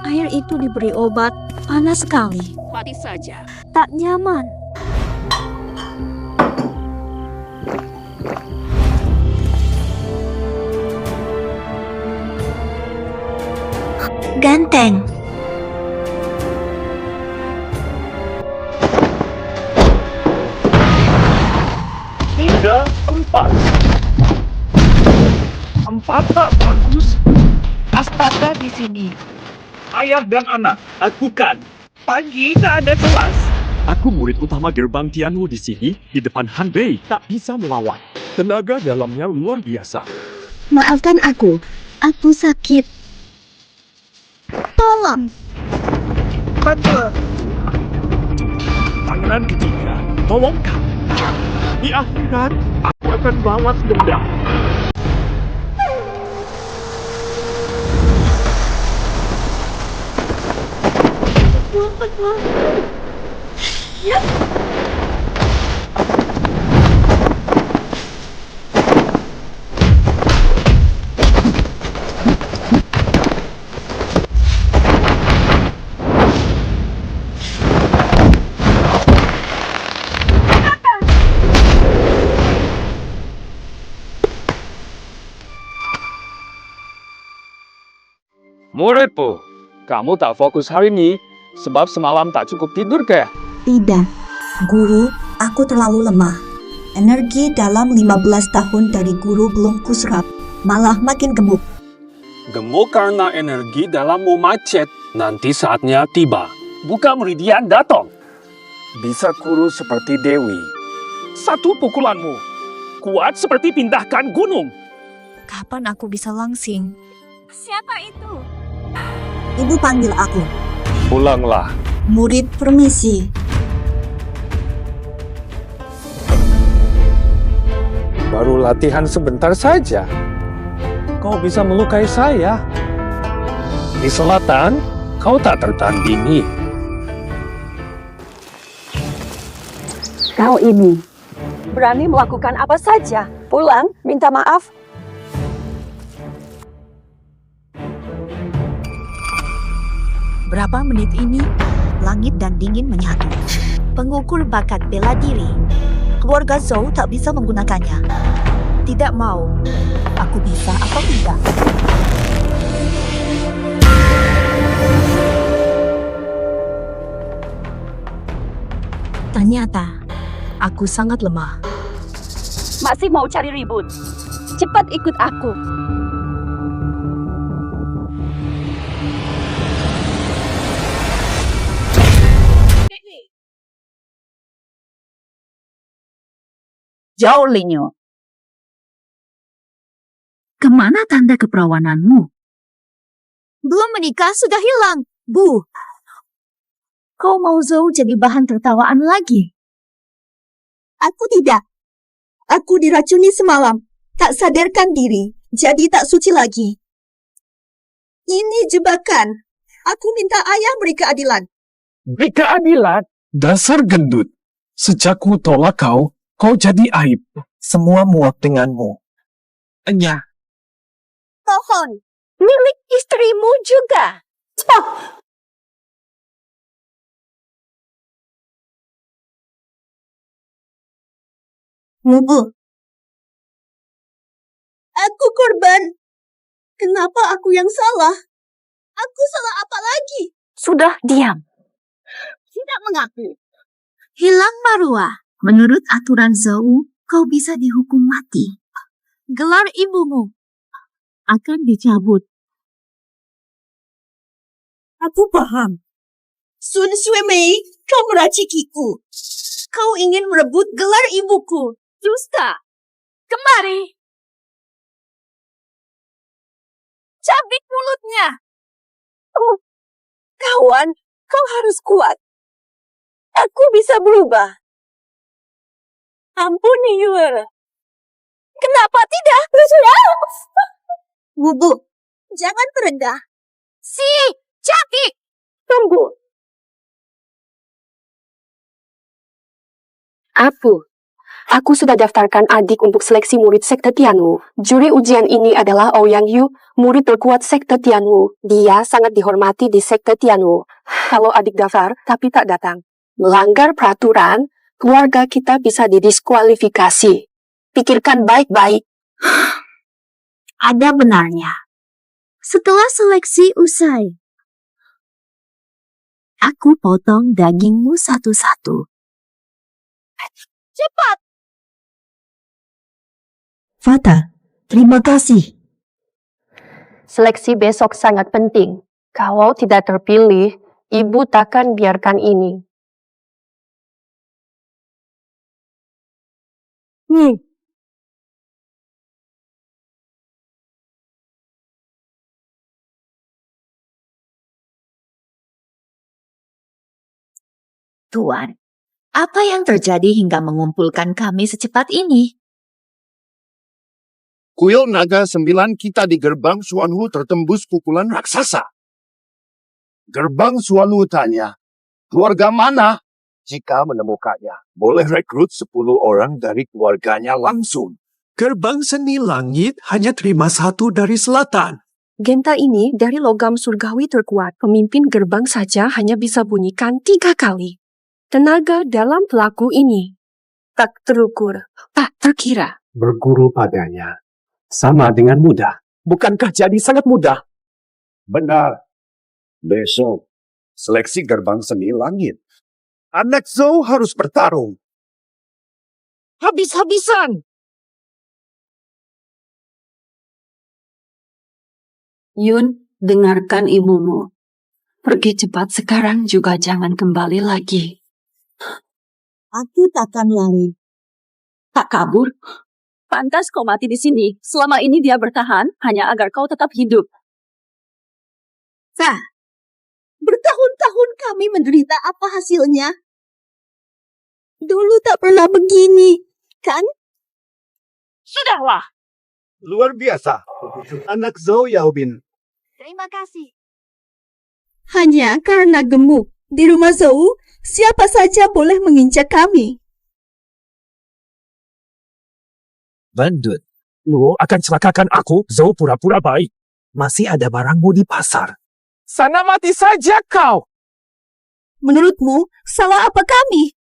Air itu diberi obat, panas sekali. Mati saja. Tak nyaman. Ganteng. Tiga, empat. Empat tak bagus. Astaga di sini. Ayah dan anak, lakukan. Pagi tak ada kelas. Aku murid utama gerbang Tianwu di sini, di depan Han Bei. Tak bisa melawan. Tenaga dalamnya luar biasa. Maafkan aku sakit. Tolong. Betul. Pangeran ketiga, tolong kami. Di akhirat, aku akan balas dendam. Muridku, kamu tak fokus hari ini sebab semalam tak cukup tidur ke? Tidak, Guru, aku terlalu lemah. Energi dalam 15 tahun dari Guru belum kuserap, malah makin gemuk. Gemuk karena energi dalammu macet. Nanti saatnya tiba. Buka meridian datang. Bisa kurus seperti Dewi. Satu pukulanmu. Kuat seperti pindahkan gunung. Kapan aku bisa langsing? Siapa itu? Ibu panggil aku. Pulanglah. Murid permisi. Baru latihan sebentar saja. Kau bisa melukai saya. Di selatan, kau tak tertandingi. Kau ini berani melakukan apa saja. Pulang, minta maaf. Berapa menit ini, langit dan dingin menyatu. Pengukur bakat bela diri. Keluarga Zhou tak bisa menggunakannya. Tidak mau. Aku bisa atau tidak? Ternyata, aku sangat lemah. Masih mau cari ribut? Cepat ikut aku. Zhao Linyo. Kemana tanda keperawananmu? Belum menikah sudah hilang, Bu. Kau mau Zhou jadi bahan tertawaan lagi? Aku tidak. Aku diracuni semalam, tak sadarkan diri, jadi tak suci lagi. Ini jebakan. Aku minta ayah beri keadilan. Beri keadilan. Dasar gendut. Sejak ku tolak kau, kau jadi aib. Semua muak denganmu. Enya. Pohon. Milik istrimu juga. Mubu. Aku korban. Kenapa aku yang salah? Aku salah apa lagi? Sudah diam. Tidak mengaku. Hilang maruah. Menurut aturan Zhou, kau bisa dihukum mati. Gelar ibumu akan dicabut. Aku paham. Sun Suimei, kau meracikiku. Kau ingin merebut gelar ibuku. Dusta. Kemari. Cabik mulutnya. Oh, kawan, kau harus kuat. Aku bisa berubah. Ampuni Yue. Kenapa tidak? Mubu, jangan terendah. Si, Cabik. Tunggu. Apu, Aku sudah daftarkan adik untuk seleksi murid sekte Tianwu. Juri ujian ini adalah Ouyang Yu, murid terkuat sekte Tianwu. Dia sangat dihormati di sekte Tianwu. Kalau adik daftar tapi tak datang, melanggar peraturan, keluarga kita bisa didiskualifikasi. Pikirkan baik-baik. Ada benarnya. Setelah seleksi usai, aku potong dagingmu satu-satu. Cepat! Fata, terima kasih. Seleksi besok sangat penting. Kalau tidak terpilih, ibu takkan biarkan ini. Tuan, apa yang terjadi hingga mengumpulkan kami secepat ini? Kuil naga 9 kita di gerbang Xuanhu tertembus pukulan raksasa. Gerbang Xuanhu tanya, keluarga mana? Jika menemukannya, boleh rekrut 10 orang dari keluarganya langsung. Gerbang seni langit hanya terima 1 dari selatan. Genta ini dari logam surgawi terkuat. Pemimpin gerbang saja hanya bisa bunyikan 3 kali. Tenaga dalam pelaku ini tak terukur, tak terkira. Berguru padanya sama dengan mudah. Bukankah jadi sangat mudah? Benar. Besok, seleksi gerbang seni langit. Anak Zhou harus bertarung. Habis-habisan! Yun, dengarkan ibumu. Pergi cepat sekarang juga jangan kembali lagi. Aku takkan lari. Tak kabur. Pantas kau mati di sini. Selama ini dia bertahan hanya agar kau tetap hidup. Bertahun-tahun kami menderita, apa hasilnya? Dulu tak pernah begini, kan? Sudahlah. Luar biasa. Anak Zhou Yaobin. Terima kasih. Hanya karena gemuk. Di rumah Zhou, siapa saja boleh menginjak kami. Bandut, lu akan celakakan aku, Zhou pura-pura baik. Masih ada barangmu di pasar. Sana mati saja kau! Menurutmu, salah apa kami?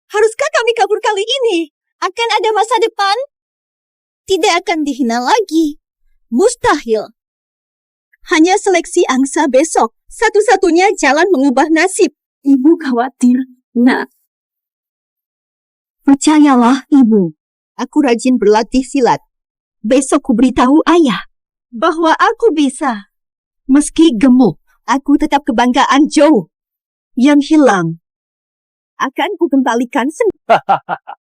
Haruskah kami kabur kali ini? Akan ada masa depan? Tidak akan dihina lagi. Mustahil. Hanya seleksi angsa besok. Satu-satunya jalan mengubah nasib. Ibu khawatir, nak. Percayalah, Ibu. Aku rajin berlatih silat. Besok ku beritahu ayah bahwa aku bisa. Meski gemuk, aku tetap kebanggaan Zhou. Yang hilang akan ku kembalikan sendiri.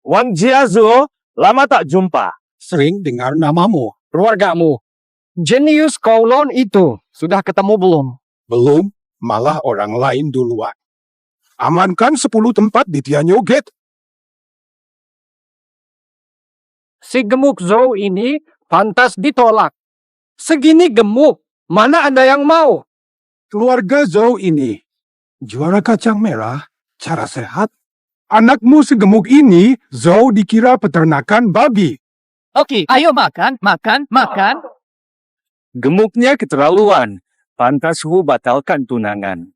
Wang Jiazhu, lama tak jumpa. Sering dengar namamu. Keluargamu. Jenius Kowloon itu, sudah ketemu belum? Belum, malah orang lain duluan. Amankan 10 tempat di Tianyu Gate. Si gemuk Zhou ini pantas ditolak. Segini gemuk, mana ada yang mau? Keluarga Zhou ini, juara kacang merah, cara sehat. Anakmu segemuk ini, Zhou dikira peternakan babi. Oke, ayo makan. Gemuknya keterlaluan, pantas Hu batalkan tunangan.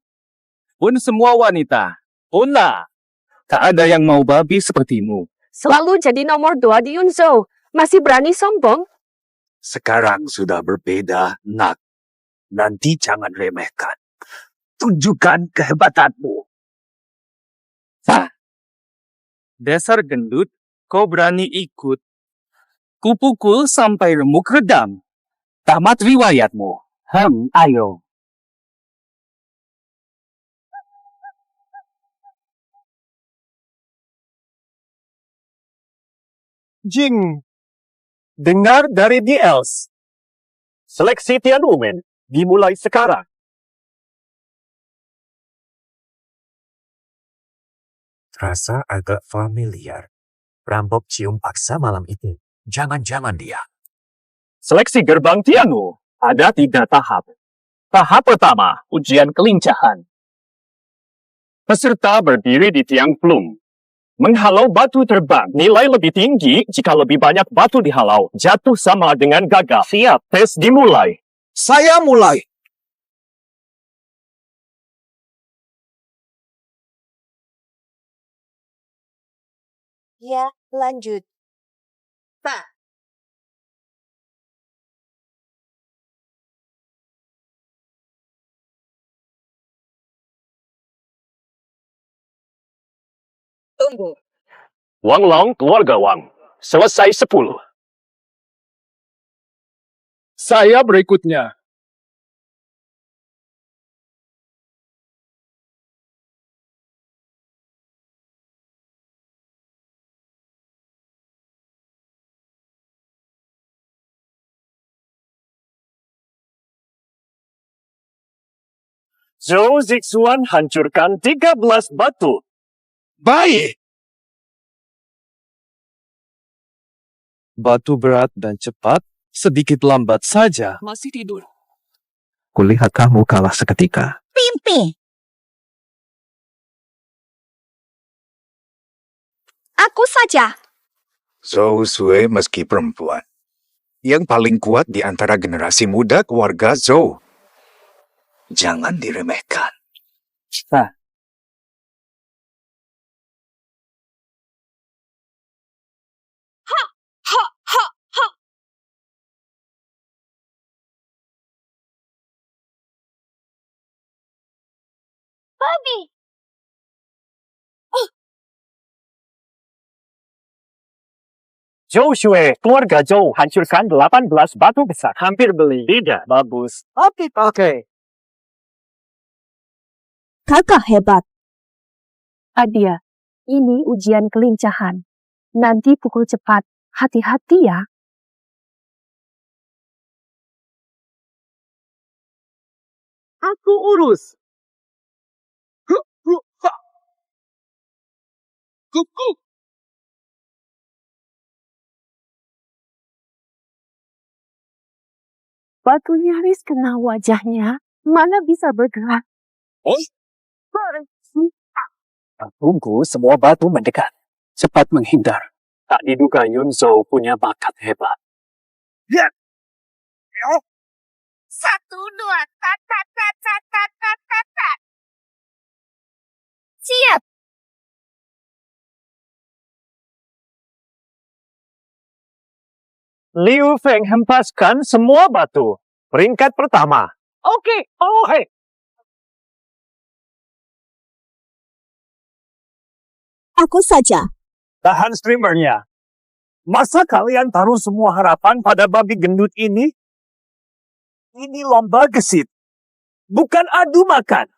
Pun semua wanita, punlah. Tak ada yang mau babi sepertimu. Selalu jadi nomor 2 di Yunzhou. Masih berani sombong? Sekarang sudah berbeda, nak. Nanti jangan remehkan. Tunjukkan kehebatanmu. Dasar gendut, kau berani ikut. Kupukul sampai remuk redam. Tamat riwayatmu. Ayo. Jing, dengar dari The Els. Seleksi Tianwumen dimulai sekarang. Terasa agak familiar. Perampok cium paksa malam itu. Jangan-jangan dia. Seleksi gerbang Tianwu ada 3 tahap. Tahap pertama, ujian kelincahan. Peserta berdiri di tiang plum. Menghalau batu terbang. Nilai lebih tinggi jika lebih banyak batu dihalau. Jatuh sama dengan gagal. Siap, tes dimulai. Saya mulai. Ya, lanjut. Pak. Tunggu. Wang Long, keluarga Wang. Selesai 10. Saya berikutnya. Zhou Zixuan hancurkan 13 batu. Baik. Batu berat dan cepat, sedikit lambat saja. Masih tidur. Kulihat kamu kalah seketika. Pimpi. Aku saja. Zhou Sui meski perempuan. Yang paling kuat di antara generasi muda keluarga Zhou. Jangan diremehkan. Babi. Zhou Shui, keluarga Zhou hancurkan 18 batu besar. Hampir beli. Tidak, bagus. Oke, oke. Kakak hebat. Adia, ini ujian kelincahan. Nanti pukul cepat. Hati-hati ya. Aku urus. Kuku. Batu nyaris kena wajahnya. Mana bisa bergerak? Tunggu semua batu mendekat. Cepat menghindar. Tak diduga Yun Zhou punya bakat hebat. Lihat. 1, 2, tat, tat, tat, tat, tat, tat, tat, tat. Siap. Liu Feng hempaskan semua batu. Peringkat pertama. Oke, oh hei. Aku saja. Tahan streamernya. Masa kalian taruh semua harapan pada babi gendut ini? Ini lomba gesit. Bukan adu makan.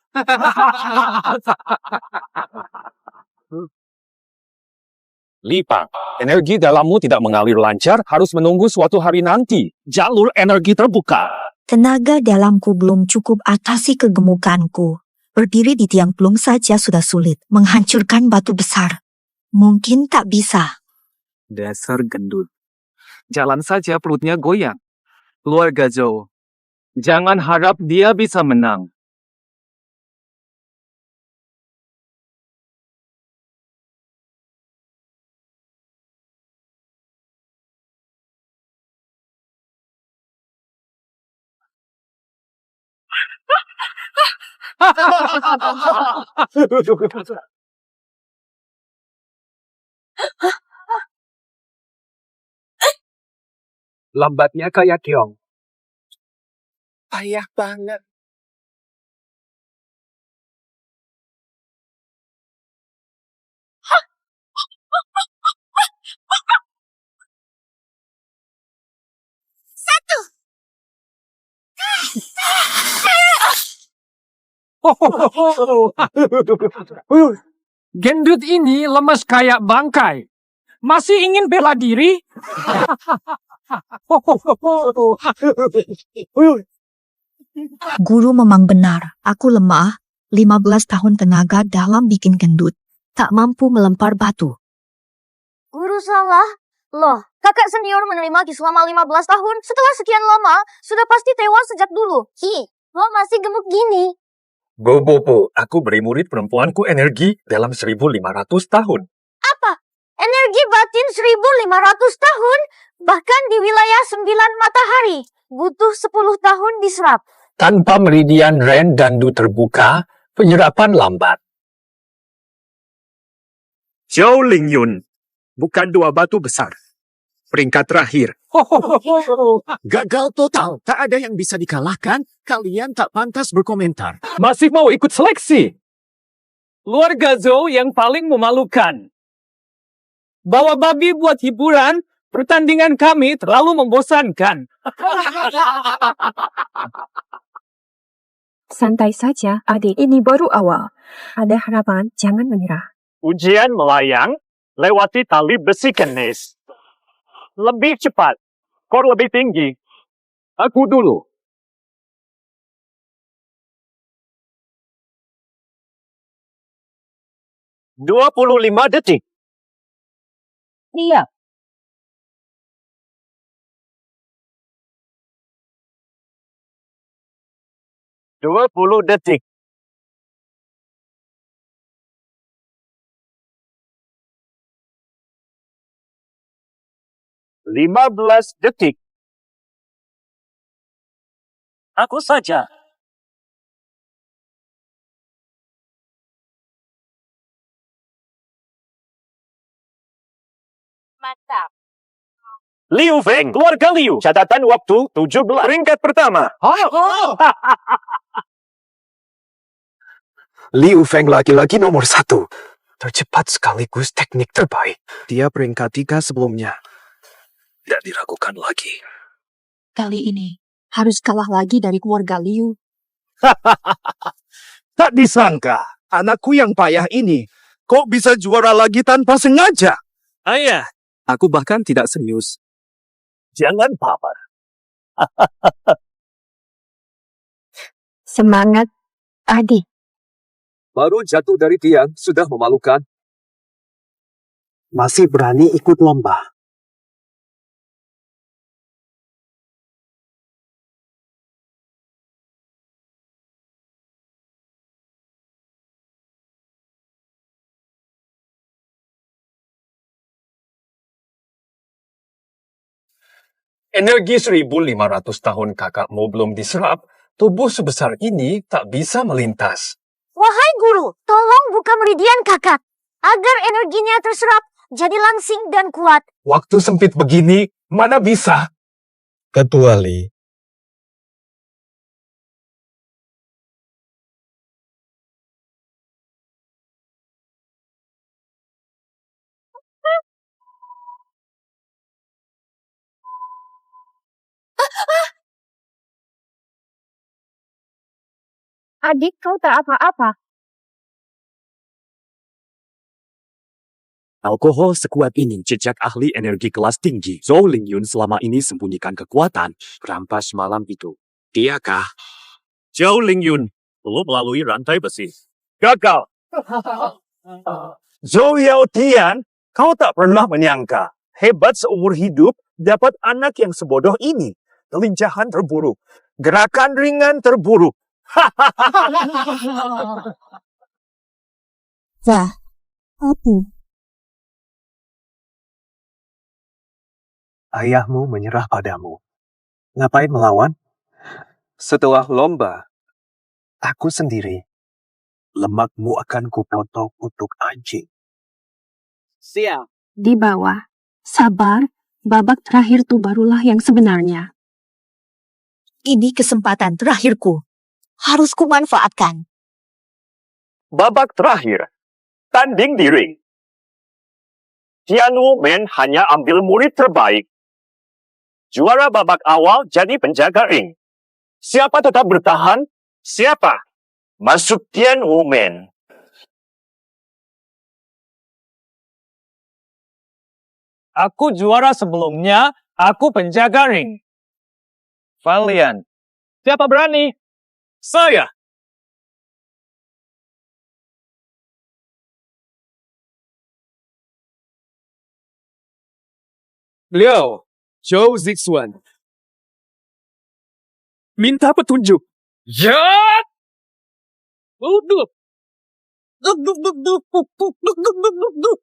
Lipang, energi dalammu tidak mengalir lancar, harus menunggu suatu hari nanti. Jalur energi terbuka. Tenaga dalamku belum cukup atasi kegemukanku. Berdiri di tiang pelung saja sudah sulit. Menghancurkan batu besar. Mungkin tak bisa. Dasar gendut. Jalan saja perutnya goyang. Keluarga Zhou. Jangan harap dia bisa menang. Lambatnya kayak Kiong. Payah banget. Gendut ini lemas kayak bangkai. Masih ingin bela diri? Guru memang benar. Aku lemah. 15 tahun tenaga dalam bikin gendut. Tak mampu melempar batu. Guru salah. Loh, kakak senior menerima Ki selama 15 tahun. Setelah sekian lama, sudah pasti tewas sejak dulu. Ki, lo masih gemuk gini. Bobo, aku beri murid perempuanku energi dalam 1500 tahun. Apa Energi batin 1500 tahun, bahkan di wilayah 9 matahari. Butuh 10 tahun diserap. Tanpa meridian Ren dan Du terbuka, penyerapan lambat. Zhou Lingyun, bukan dua batu besar. Peringkat terakhir. Gagal total. Tak ada yang bisa dikalahkan. Kalian tak pantas berkomentar. Masih mau ikut seleksi? Keluarga Zhou yang paling memalukan. Bawa babi buat hiburan, pertandingan kami terlalu membosankan. Santai saja, adik. Ini baru awal. Ada harapan, jangan menyerah. Ujian melayang, lewati tali besi kenis. Lebih cepat, skor lebih tinggi. Aku dulu. Dua 25 detik. Iya. Dua 20 detik. Lima 15 detik. Aku saja. Mantap. Liu Feng, keluarga Liu. Catatan waktu 17. Peringkat pertama. Liu Feng laki-laki nomor 1. Tercepat sekaligus teknik terbaik. Dia peringkat 3 sebelumnya. Tidak diragukan lagi. Kali ini harus kalah lagi dari keluarga Liu. Tak disangka, anakku yang payah ini kok bisa juara lagi tanpa sengaja. Ayah, aku bahkan tidak serius. Jangan baper. Semangat, adik. Baru jatuh dari tiang, sudah memalukan. Masih berani ikut lomba. Energi 1500 tahun kakakmu belum diserap, tubuh sebesar ini tak bisa melintas. Wahai guru, tolong buka meridian kakak. Agar energinya terserap, jadi langsing dan kuat. Waktu sempit begini, mana bisa? Kecuali Adik, kau tak apa-apa. Alkohol sekuat ini jejak ahli energi kelas tinggi. Zhou Lingyun selama ini sembunyikan kekuatan. Rampas malam itu. Diakah? Zhou Lingyun belum melalui rantai besi. Gagal. Zhou Yaotian, kau tak pernah menyangka. Hebat seumur hidup dapat anak yang sebodoh ini. Kelincahan terburuk. Gerakan ringan terburuk. Wah, apa? ayahmu menyerah padamu. Ngapain melawan? Setelah lomba, Aku sendiri. Lemakmu akan kupotong untuk anjing. siap. Di bawah. Sabar, babak terakhir itu barulah yang sebenarnya. Ini kesempatan terakhirku. Harus kumanfaatkan. Babak terakhir. Tanding di ring. Tianwu Men hanya ambil murid terbaik. Juara babak awal jadi penjaga ring. Siapa tetap bertahan? Siapa? Masuk Tianwu Men. Aku juara sebelumnya, aku penjaga ring. Valiant. Siapa berani? Saya. Liu, Zhou Zixuan. Minta petunjuk. Ya! Duduk. Duduk.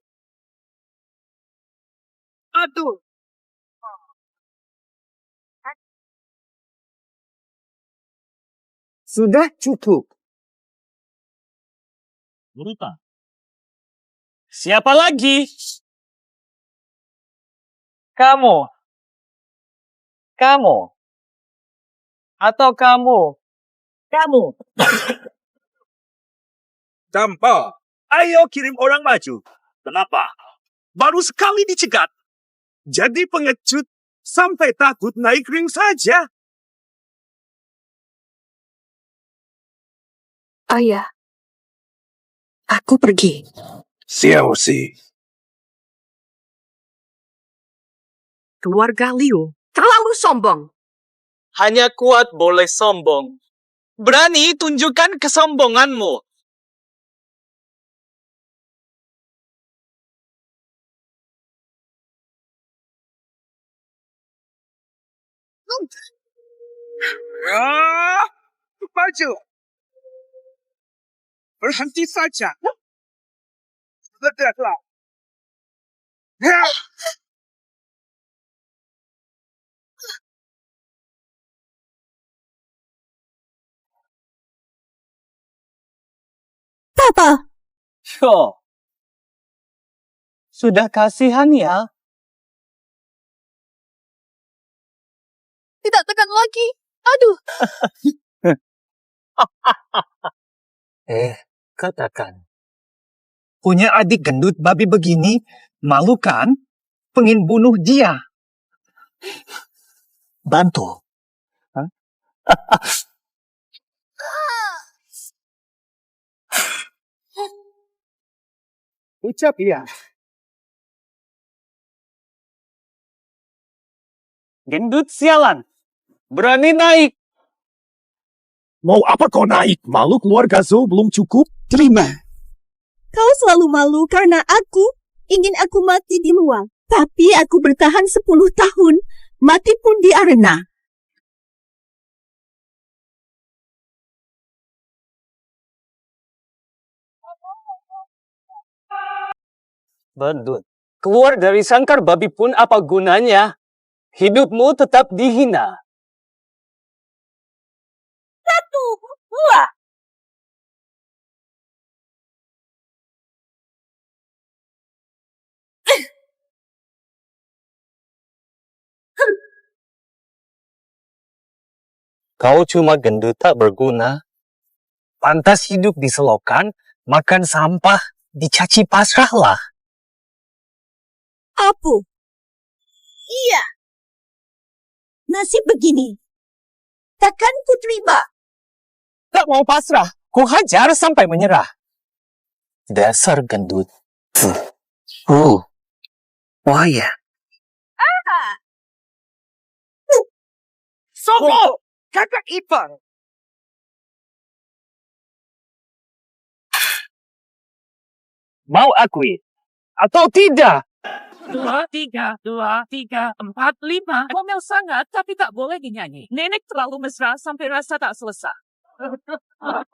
Aduh. Sudah cukup. Berita. Siapa lagi? Kamu. Kamu. Atau kamu. Kamu. Tanpa. Ayo kirim orang maju. Kenapa? Baru sekali dicegat. Jadi pengecut sampai takut naik ring saja. Ayah, aku pergi. Xiaoxi, Keluarga Liu terlalu sombong. Hanya kuat boleh sombong. Berani tunjukkan kesombonganmu. Maju. Berhenti saja. Ledaklah. Papa, Yo. Sudah kasihan ya? Tidak tekan lagi. Aduh. Katakan. Punya adik gendut babi begini, malu kan? Pengen bunuh dia. Bantu. Hah? Ucap ya. Gendut sialan. Berani naik. Mau apa kau naik? Malu keluarga Zhou belum cukup? Terima. kau selalu malu karena aku ingin aku mati di luar. Tapi aku bertahan 10 tahun, mati pun di arena. Bandut. Keluar dari sangkar babi pun apa gunanya? Hidupmu tetap dihina. 1, 2. Kau cuma gendut tak berguna. Pantas hidup di selokan, makan sampah, dicaci pasrahlah. Apa? Iya. Nasib begini. Takkan ku terima. Tak mau pasrah, ku hajar sampai menyerah. Dasar gendut. Wah ya. Sopo! Kakak ipar. Mau akui atau tidak? 2, 3, 2, 3, 4, 5. Ngomel sangat, tapi tak boleh dinyanyi. Nenek terlalu mesra sampai rasa tak selesai.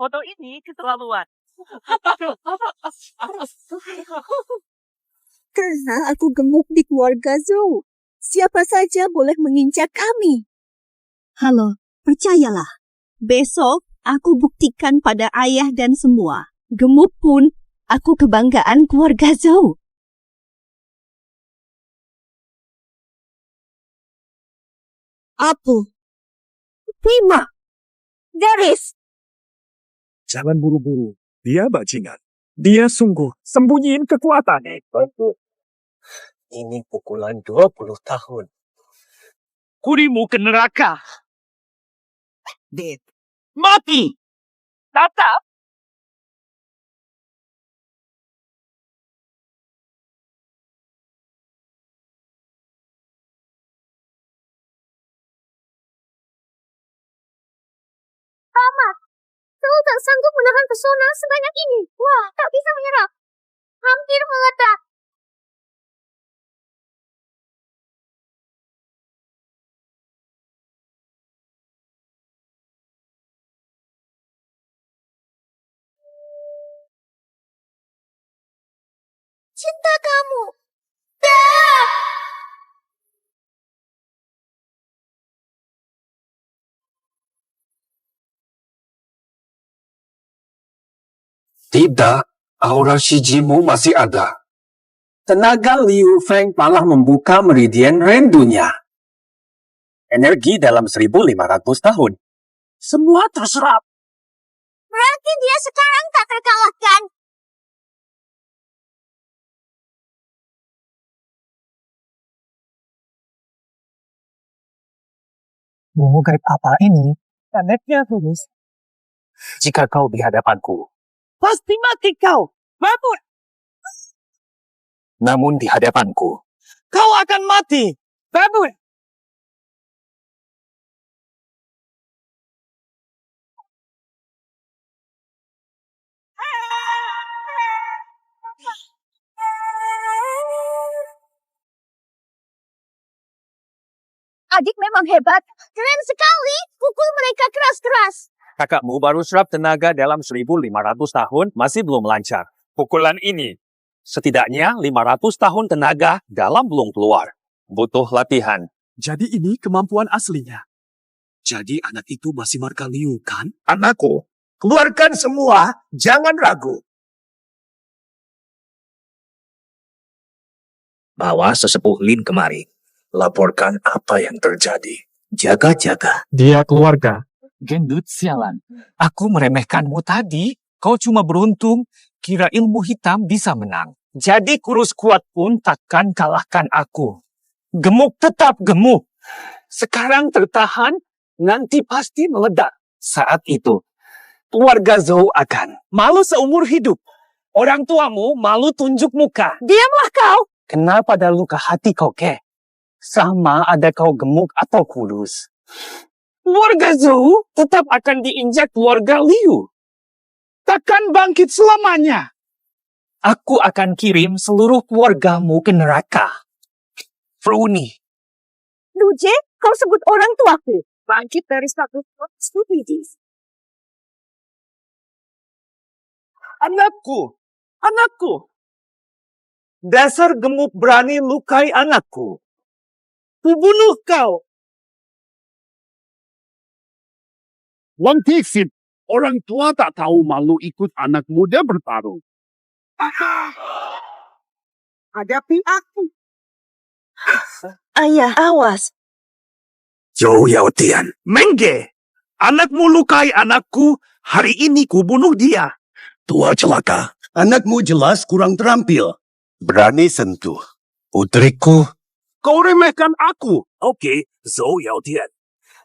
Foto ini keterlaluan. Karena aku gemuk di keluarga Zhou. Siapa saja boleh mengincar kami. Halo, percayalah. Besok aku buktikan pada ayah dan semua. Gemuk pun aku kebanggaan keluarga Zhou. Apa? Terima. Garis. Jangan buru-buru. Dia bajingan. Dia sungguh sembunyiin kekuatannya. Ini pukulan 20 tahun. Kurimu ke neraka. Dit. Mati. Tatap. Tamat. Kau tak sanggup menahan pesona sebanyak ini. Wah, tak bisa menyerah. Hampir meledak. Cinta kamu. Dah. Tidak, aura Shijimu masih ada. Tenaga Liu Feng malah membuka meridian rendunya. Energi dalam 1500 tahun. Semua terserap. Berarti dia sekarang tak terkalahkan. Mau gaib apa ini? Planetnya tulis. Jika kau di hadapanku, pasti mati kau. Babur. Namun di hadapanku, kau akan mati. Babur. Adik memang hebat. Keren sekali. Pukul mereka keras-keras. Kakakmu baru serap tenaga dalam 1500 tahun masih belum lancar. Pukulan ini, setidaknya 500 tahun tenaga dalam belum keluar. Butuh latihan. Jadi ini kemampuan aslinya. Jadi anak itu masih marka Liu, kan? Anakku, keluarkan semua. Jangan ragu. Bawa sesepuh Lin kemari. Laporkan apa yang terjadi. Jaga-jaga. Dia keluarga. Gendut sialan. Aku meremehkanmu tadi. Kau cuma beruntung. Kira ilmu hitam bisa menang. Jadi kurus kuat pun takkan kalahkan aku. Gemuk tetap gemuk. Sekarang tertahan, nanti pasti meledak. Saat itu, keluarga Zhou akan malu seumur hidup. Orang tuamu malu tunjuk muka. Diamlah kau. Kenapa ada luka hati kau, Ke? Sama ada kau gemuk atau kurus. Keluarga Zhou tetap akan diinjak keluarga Liu. Takkan bangkit selamanya. Aku akan kirim seluruh keluargamu ke neraka. Fruni. Luje, kau sebut orang tuaku. Bangkit dari status stupidis. Anakku. Anakku. Dasar gemuk berani lukai anakku. Kubunuh kau. Langtiksip, orang tua tak tahu malu ikut anak muda bertarung. Hadapi aku. Ayah, awas. Zhou Yaotian, Mengge, anakmu lukai anakku, hari ini kubunuh dia. Tua celaka, anakmu jelas kurang terampil. Berani sentuh. Putriku, Kau remehkan aku. Oke, Zhou Yaotian.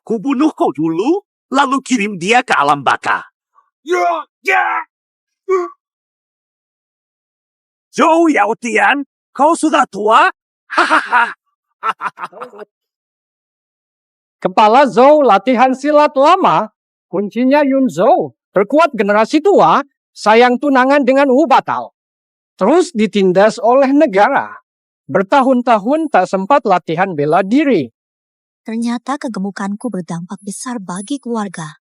Kubunuh kau dulu, lalu kirim dia ke alam baka. Zhou Yaotian, kau sudah tua? Hahaha. Kepala Zhou latihan silat lama. Kuncinya Yun Zhou. Terkuat generasi tua, sayang tunangan dengan Wu batal. Terus ditindas oleh negara. Bertahun-tahun tak sempat latihan bela diri. Ternyata kegemukanku berdampak besar bagi keluarga.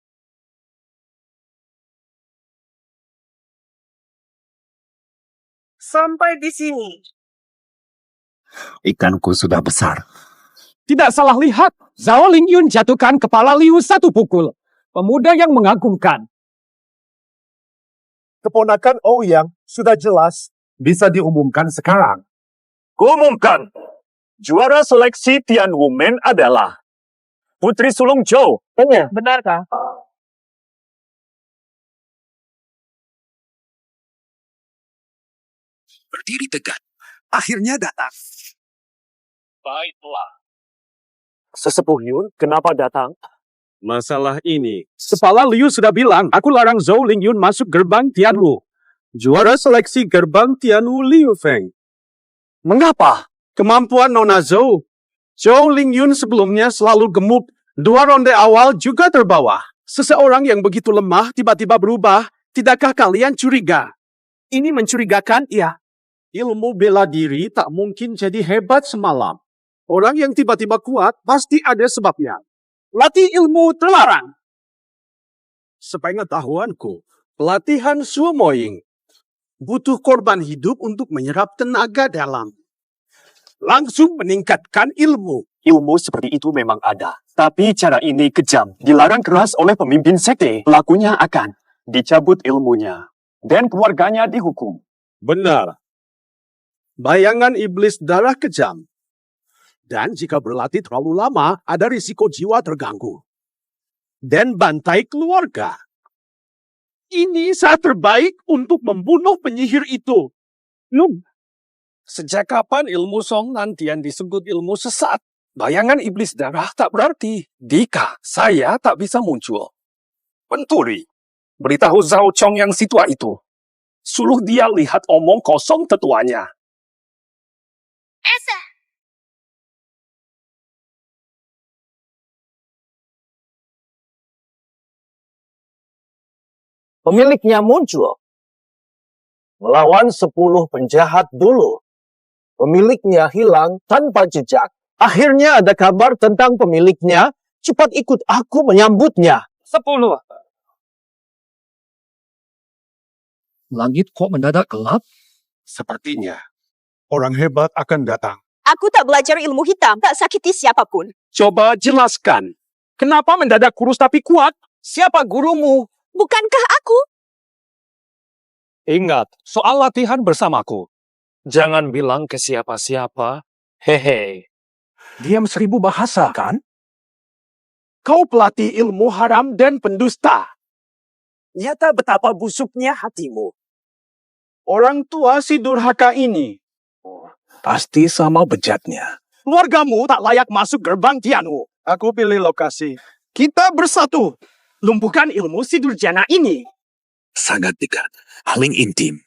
Sampai di sini. ikanku sudah besar. Tidak salah lihat, Zhao Lingyun jatuhkan kepala Liu satu pukul. Pemuda yang mengagumkan. Keponakan Ouyang sudah jelas bisa diumumkan sekarang. Kuumumkan, juara seleksi Tian Women adalah Putri Sulung Zhou. Benarkah? Berdiri tegak. Akhirnya datang. Baiklah. Sesepuh Yun, kenapa datang? Masalah ini. Kepala Liu sudah bilang, aku larang Zhou Lingyun masuk gerbang Tianwu. Juara seleksi gerbang Tianwu Liu Feng. Mengapa? Kemampuan Nona Zhou. Zhou Lingyun sebelumnya selalu gemuk. 2 ronde awal juga terbawah. Seseorang yang begitu lemah tiba-tiba berubah. Tidakkah kalian curiga? Ini mencurigakan, iya. Ilmu bela diri tak mungkin jadi hebat semalam. Orang yang tiba-tiba kuat pasti ada sebabnya. Latih ilmu terlarang. Sepengetahuanku, pelatihan sumoing butuh korban hidup untuk menyerap tenaga dalam. Langsung meningkatkan ilmu. Ilmu seperti itu memang ada. Tapi cara ini kejam. Dilarang keras oleh pemimpin sekte. Pelakunya akan dicabut ilmunya. dan keluarganya dihukum. Benar. Bayangan iblis darah kejam. Dan jika berlatih terlalu lama, ada risiko jiwa terganggu. Dan bantai keluarga. Ini saat terbaik untuk membunuh penyihir itu. Sejak kapan ilmu Song Nantian disebut ilmu sesat? Bayangan iblis darah tak berarti. Jika saya tak bisa muncul. Penturi, beritahu Zhao Chong yang situa itu. Suruh dia lihat omong kosong tetuanya. Esa. Pemiliknya muncul. Melawan 10 penjahat dulu. Pemiliknya hilang tanpa jejak. Akhirnya ada kabar tentang pemiliknya. Cepat ikut aku menyambutnya. 10. Langit kok mendadak gelap? Sepertinya orang hebat akan datang. Aku tak belajar ilmu hitam, tak sakiti siapapun. Coba jelaskan. Kenapa mendadak kurus tapi kuat? Siapa gurumu? Bukankah aku? Ingat, soal latihan bersamaku. Jangan bilang ke siapa-siapa. Hehe. Diam 1000 bahasa, kan? Kau pelatih ilmu haram dan pendusta. Nyata betapa busuknya hatimu. Orang tua si durhaka ini. Pasti sama bejatnya. Keluargamu tak layak masuk gerbang Tianwu. Aku pilih lokasi. Kita bersatu. Lumpuhkan ilmu si durjana ini. Sangat dekat, paling intim.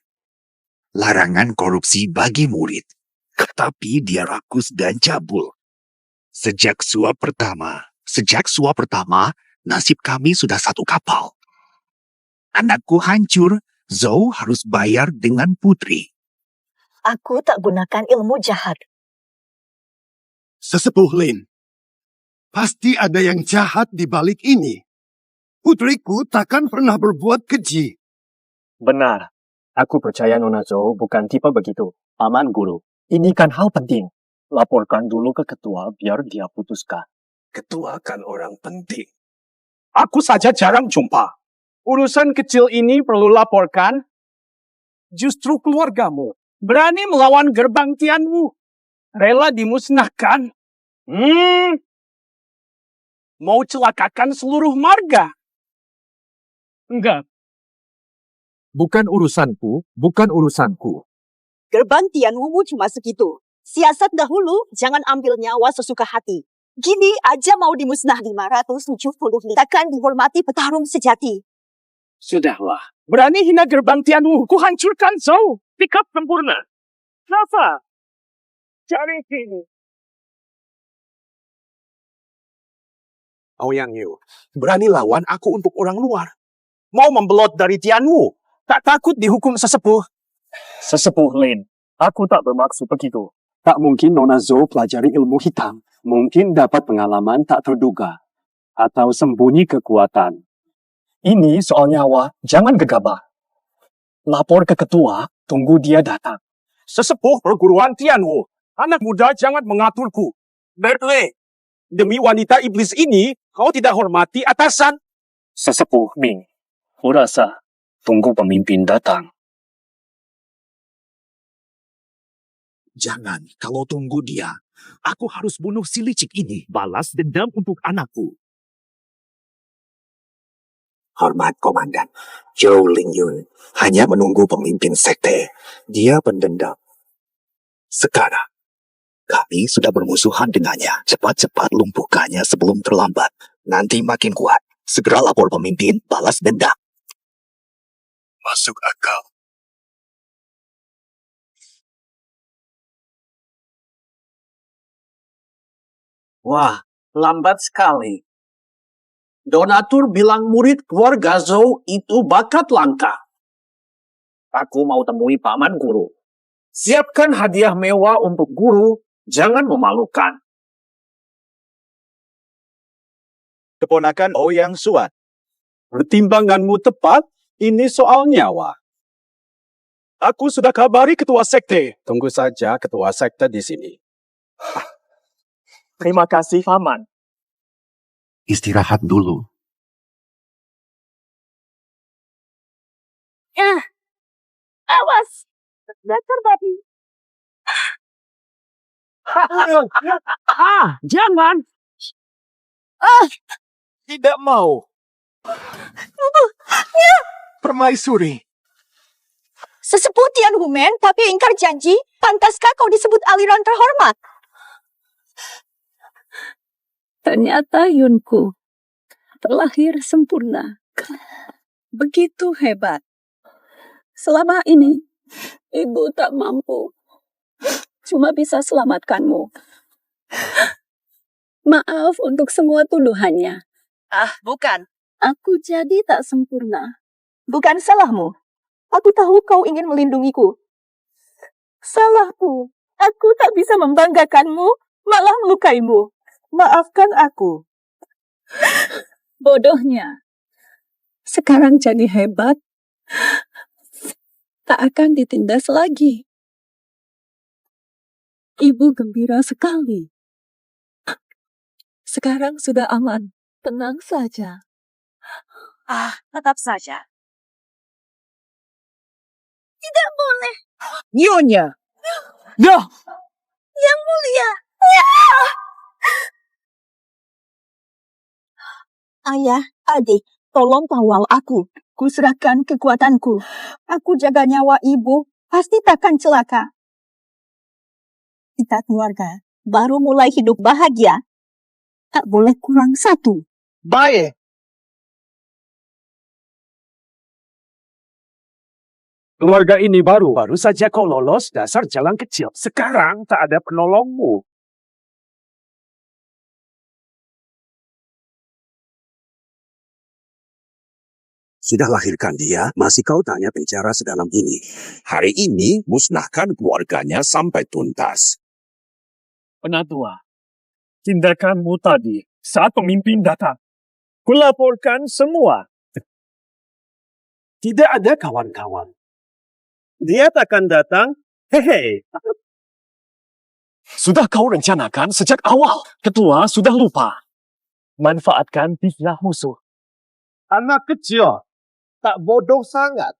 Larangan korupsi bagi murid. Tetapi dia rakus dan cabul. Sejak suap pertama, nasib kami sudah satu kapal. Anakku hancur, Zhou harus bayar dengan putri. Aku tak gunakan ilmu jahat. Sesepuh Lin, pasti ada yang jahat di balik ini. Putriku takkan pernah berbuat keji. Benar. Aku percaya Nona Zhou bukan tipe begitu. Paman Guru, ini kan hal penting. Laporkan dulu ke ketua biar dia putuskan. Ketua kan orang penting. Aku saja jarang jumpa. Urusan kecil ini perlu laporkan. Justru keluargamu berani melawan gerbang Tianwu. Rela dimusnahkan. Mau celakakan seluruh marga. Enggak. Bukan urusanku. Gerbang Tianwu cuma segitu. Siasat dahulu, jangan ambil nyawa sesuka hati. Gini aja mau dimusnah 570. Takkan dihormati petarung sejati. Sudahlah. Berani hina gerbang Tianwu. Ku hancurkan Zhou. Sikap sempurna. Rafa. Cari sini. Ouyang Yu. Berani lawan aku untuk orang luar. Mau membelot dari Tianwu. Tak takut dihukum sesepuh. Sesepuh Lin, aku tak bermaksud begitu. Tak mungkin Nona Zhou pelajari ilmu hitam. Mungkin dapat pengalaman tak terduga. Atau sembunyi kekuatan. Ini soal nyawa, jangan gegabah. Lapor ke ketua, tunggu dia datang. Sesepuh perguruan Tianwu. Anak muda jangan mengaturku. Bertwe, demi wanita iblis ini, kau tidak hormati atasan. Sesepuh Ming, kurasa tunggu pemimpin datang. Jangan, kalau tunggu dia. Aku harus bunuh si licik ini. Balas dendam untuk anakku. Hormat Komandan. Zhou Lingyun hanya menunggu pemimpin sekte. Dia pendendam. Sekarang, kami sudah bermusuhan dengannya. Cepat-cepat lumpuhkannya sebelum terlambat. Nanti makin kuat. Segera lapor pemimpin, balas dendam. Masuk akal. Wah, lambat sekali. Donatur bilang murid keluarga Zhou itu bakat langka. Aku mau temui paman guru. Siapkan hadiah mewah untuk guru, jangan memalukan. Keponakan Ouyang Suat. Pertimbanganmu tepat, ini soal nyawa. Aku sudah kabari ketua sekte. Tunggu saja ketua sekte di sini. Terima kasih, Paman. Istirahat dulu. Awas! Dasar babi. Jangan! Tidak mau. Permaisuri. Sesepuh Tian Humen, tapi ingkar janji, pantaskah kau disebut aliran terhormat? Ternyata Yunku terlahir sempurna. Begitu hebat. Selama ini, ibu tak mampu. Cuma bisa selamatkanmu. Maaf untuk semua tuduhannya. Bukan. Aku jadi tak sempurna. Bukan salahmu. Aku tahu kau ingin melindungiku. Salahku. Aku tak bisa membanggakanmu, malah melukaimu. Maafkan aku. Bodohnya. Sekarang jadi hebat. Tak akan ditindas lagi. Ibu gembira sekali. Sekarang sudah aman. Tenang saja. Tetap saja. Tidak boleh. Nyonya! Dah! Yang mulia. Ayah, adik, tolong kawal aku. Kuserahkan kekuatanku. Aku jaga nyawa ibu, pasti takkan celaka. Kita keluarga baru mulai hidup bahagia. Tak boleh kurang satu. Baik. Keluarga ini baru saja kau lolos dasar jalan kecil. Sekarang tak ada penolongmu. Sudah lahirkan dia, masih kau tanya bicara sedalam ini. Hari ini musnahkan keluarganya sampai tuntas. Penatua, tindakanmu tadi saat pemimpin datang. Kulaporkan semua. Tidak ada kawan-kawan. Dia takkan datang. Hehe. Sudah kau rencanakan sejak awal. Ketua sudah lupa. Manfaatkan pihak musuh. Anak kecil. Tak bodoh sangat.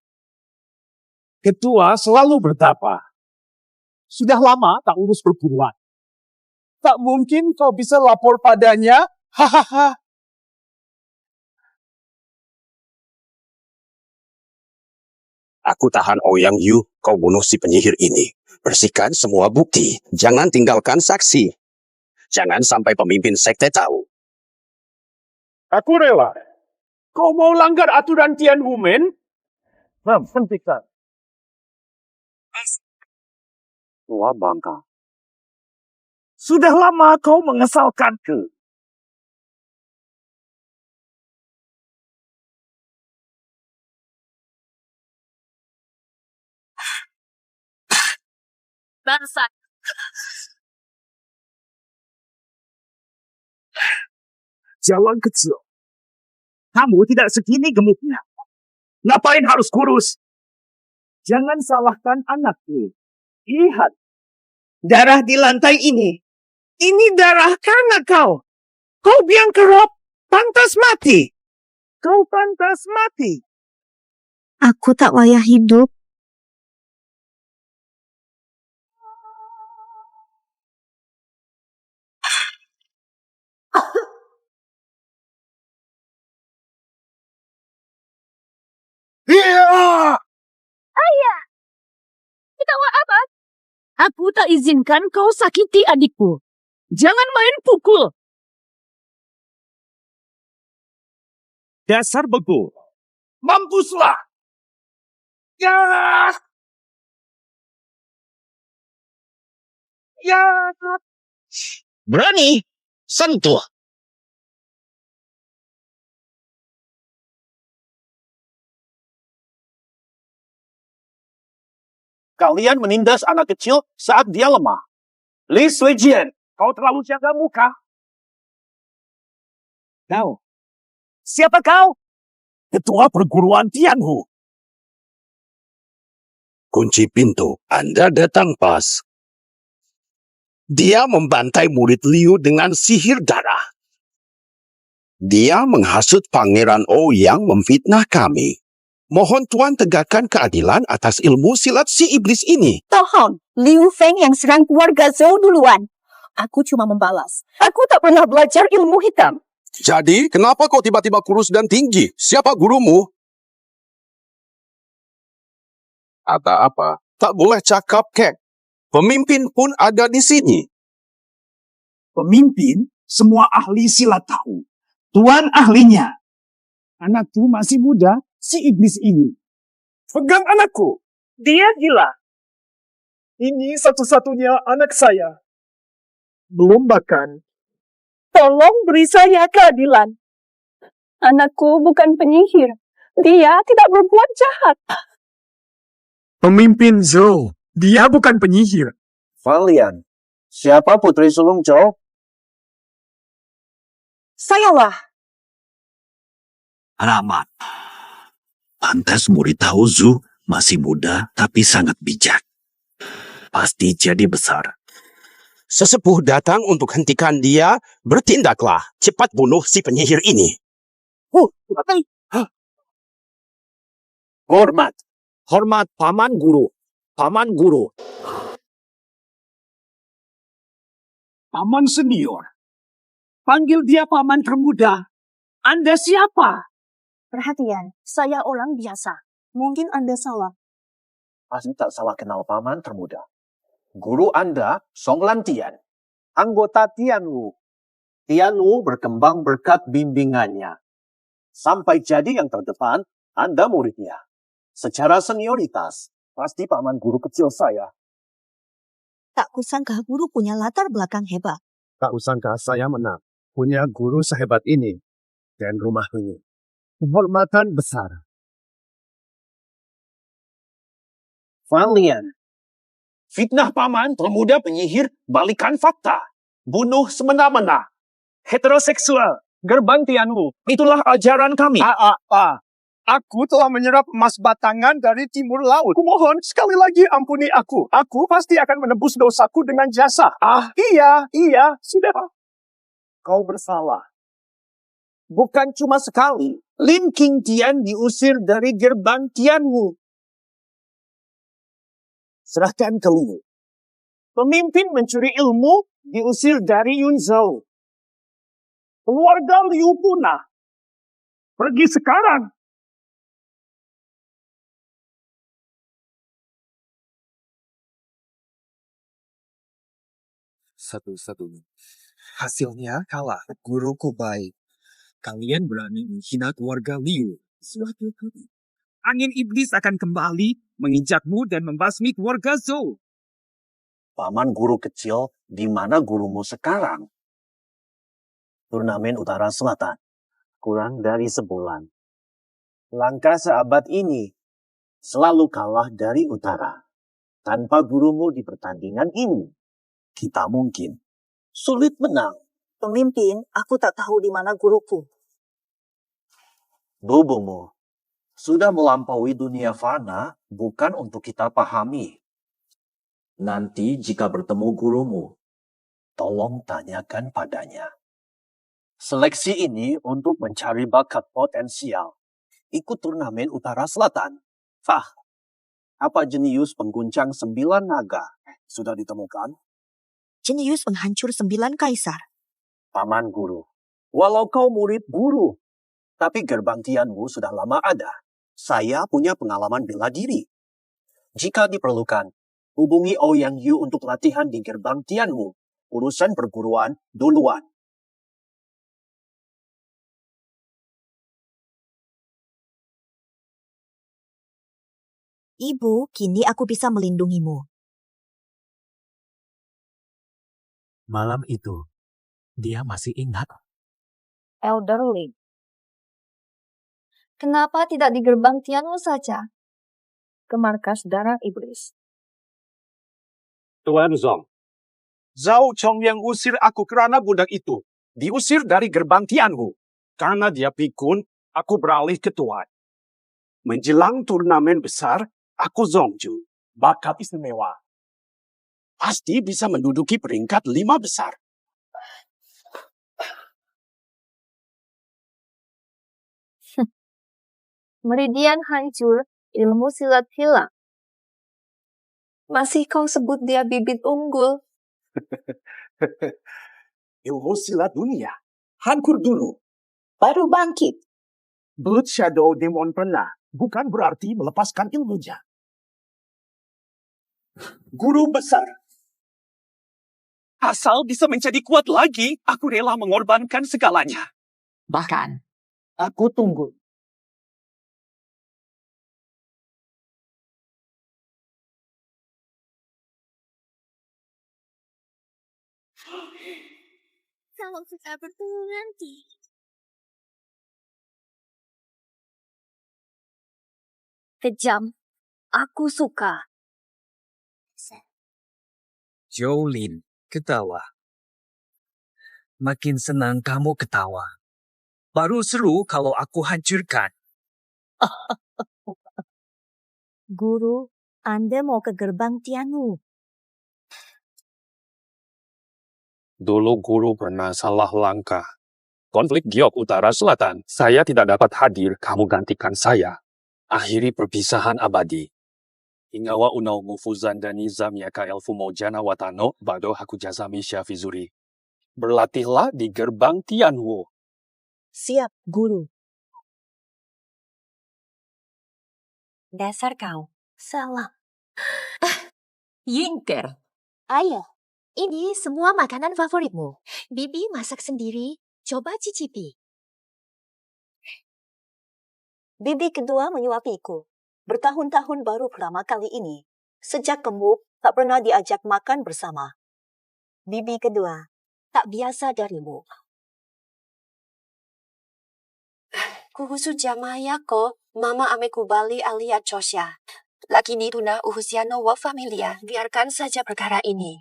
Ketua selalu bertapa. Sudah lama tak urus perburuan. Tak mungkin kau bisa lapor padanya. Hahaha. Aku tahan Ouyang Yu, kau bunuh si penyihir ini. Bersihkan semua bukti. Jangan tinggalkan saksi. Jangan sampai pemimpin sekte tahu. Aku rela. Kau mau langgar aturan Tian Humen? Hentikan. Tua bangka. Sudah lama kau mengesalkanku. Bangsat. Jalan kecil. Kamu tidak segini gemuknya. Ngapain harus kurus? Jangan salahkan anakku. Lihat. Darah di lantai ini. Ini darah karena kau. Kau biang kerok. Pantas mati. Kau pantas mati. Aku tak wayah hidup. Ayah! Ketawa apa? Aku tak izinkan kau sakiti adikku. Jangan main pukul. Dasar bego. Mampuslah. Ya. Ya. Berani? Sentuh. Kalian menindas anak kecil saat dia lemah. Li Suijian, kau terlalu jaga muka. Kau. Siapa kau? Ketua perguruan Tianhu. Kunci pintu, Anda datang pas. Dia membantai murid Liu dengan sihir darah. Dia menghasut Pangeran Ouyang memfitnah kami. Mohon Tuan tegakkan keadilan atas ilmu silat si iblis ini. Tohon, Liu Feng yang serang keluarga Zhou duluan. Aku cuma membalas. Aku tak pernah belajar ilmu hitam. Jadi, kenapa kau tiba-tiba kurus dan tinggi? Siapa gurumu? Ada apa? Tak boleh cakap, Kek. Pemimpin pun ada di sini. Pemimpin, semua ahli silat tahu. Tuan ahlinya. Anakku masih muda, si iblis ini. Pegang anakku. Dia gila. Ini satu-satunya anak saya. Belum bahkan. Tolong beri saya keadilan. Anakku bukan penyihir. Dia tidak berbuat jahat. Pemimpin Zhou, dia bukan penyihir. Valian, siapa putri sulung Zhou? Sayalah. Ramat. Pantas murid tahu Zhu masih muda tapi sangat bijak. Pasti jadi besar. Sesepuh datang untuk hentikan dia, bertindaklah. Cepat bunuh si penyihir ini. Hormat. Hormat paman guru. Paman guru. Paman senior. Panggil dia paman termuda. Anda siapa? Perhatian, saya orang biasa. Mungkin Anda salah. Pasti tak salah kenal paman termuda. Guru Anda, Song Lantian, anggota Tianwu. Tianwu berkembang berkat bimbingannya. Sampai jadi yang terdepan, Anda muridnya. Secara senioritas, pasti paman guru kecil saya. Tak kusangka guru punya latar belakang hebat. Tak usangka saya menang. Punya guru sehebat ini. Dan rumah ini. Penghormatan besar. Valian. Fitnah paman termuda penyihir balikan fakta. Bunuh semena-mena. Heteroseksual. Gerbang Tianwu. Itulah ajaran kami. Aku telah menyerap emas batangan dari timur laut. Kumohon sekali lagi ampuni aku. Aku pasti akan menebus dosaku dengan jasa. Iya, sudah. Kau bersalah. Bukan cuma sekali. Lin Qingtian diusir dari gerbang Tianwu. Serahkan ke Liu. Pemimpin mencuri ilmu diusir dari Yunzhou. Keluarga Liu punah. Pergi sekarang. Satu-satunya. Hasilnya kalah. Guruku baik. Kalian berani menghina keluarga Liu. Suatu kali. Angin iblis akan kembali menginjakmu dan membasmi keluarga Zhou. Paman guru kecil, di mana gurumu sekarang? Turnamen Utara Selatan. Kurang dari sebulan. Langkah seabad ini selalu kalah dari utara. Tanpa gurumu di pertandingan ini, kita mungkin sulit menang. Pemimpin, aku tak tahu di mana guruku. Bubumu sudah melampaui dunia fana, bukan untuk kita pahami. Nanti jika bertemu gurumu, tolong tanyakan padanya. Seleksi ini untuk mencari bakat potensial. Ikut turnamen Utara Selatan. Apa jenius pengguncang 9 naga sudah ditemukan? Jenius penghancur 9 kaisar. Paman guru, walau kau murid guru, tapi gerbang Tianwu sudah lama ada. Saya punya pengalaman bela diri. Jika diperlukan, hubungi Ouyang Yu untuk latihan di gerbang Tianwu. Urusan perguruan duluan. Ibu, kini aku bisa melindungimu. Malam itu, dia masih ingat. Elderly. Kenapa tidak di gerbang Tianwu saja? Ke markas darah iblis. Tuan Zong. Zhao Chong yang usir aku kerana budak itu. Diusir dari gerbang Tianwu. Karena dia pikun, aku beralih ke Tuan. Menjelang turnamen besar, aku Zongju. Bakat istimewa. Pasti bisa menduduki peringkat 5 besar. Meridian hancur, ilmu silat hilang. Masih kau sebut dia bibit unggul? Ilmu silat dunia. Hancur dulu. Baru bangkit. Blood Shadow Demon pernah. Bukan berarti melepaskan ilmunya. Guru besar. Asal bisa menjadi kuat lagi, aku rela mengorbankan segalanya. Bahkan, Aku tunggu. Kalau kita bertemu nanti. Kejam. Aku suka. Jolin, ketawa. Makin senang kamu ketawa. Baru seru kalau aku hancurkan. Guru, Anda mau ke gerbang Tianwu. Dulu guru pernah salah langkah. Konflik giok utara selatan. Saya tidak dapat hadir, kamu gantikan saya. Akhiri perpisahan abadi. Ingawa unau mufuzan dan nizam yaka elfu mojana watano, bado haku jazami syafizuri. Berlatihlah di gerbang Tianwu. Siap, Guru. Dasar kau. Salah. Yingker. Ayo. Ini semua makanan favoritmu. Bibi masak sendiri. Coba cicipi. Bibi kedua menyuapiku. Bertahun-tahun baru pertama kali ini. Sejak gemuk, tak pernah diajak makan bersama. Bibi kedua, tak biasa darimu. Kuhusu jamaya ko, mama ame kubali alia chosya. Lakini tuna uhusiano wa familia. Biarkan saja perkara ini.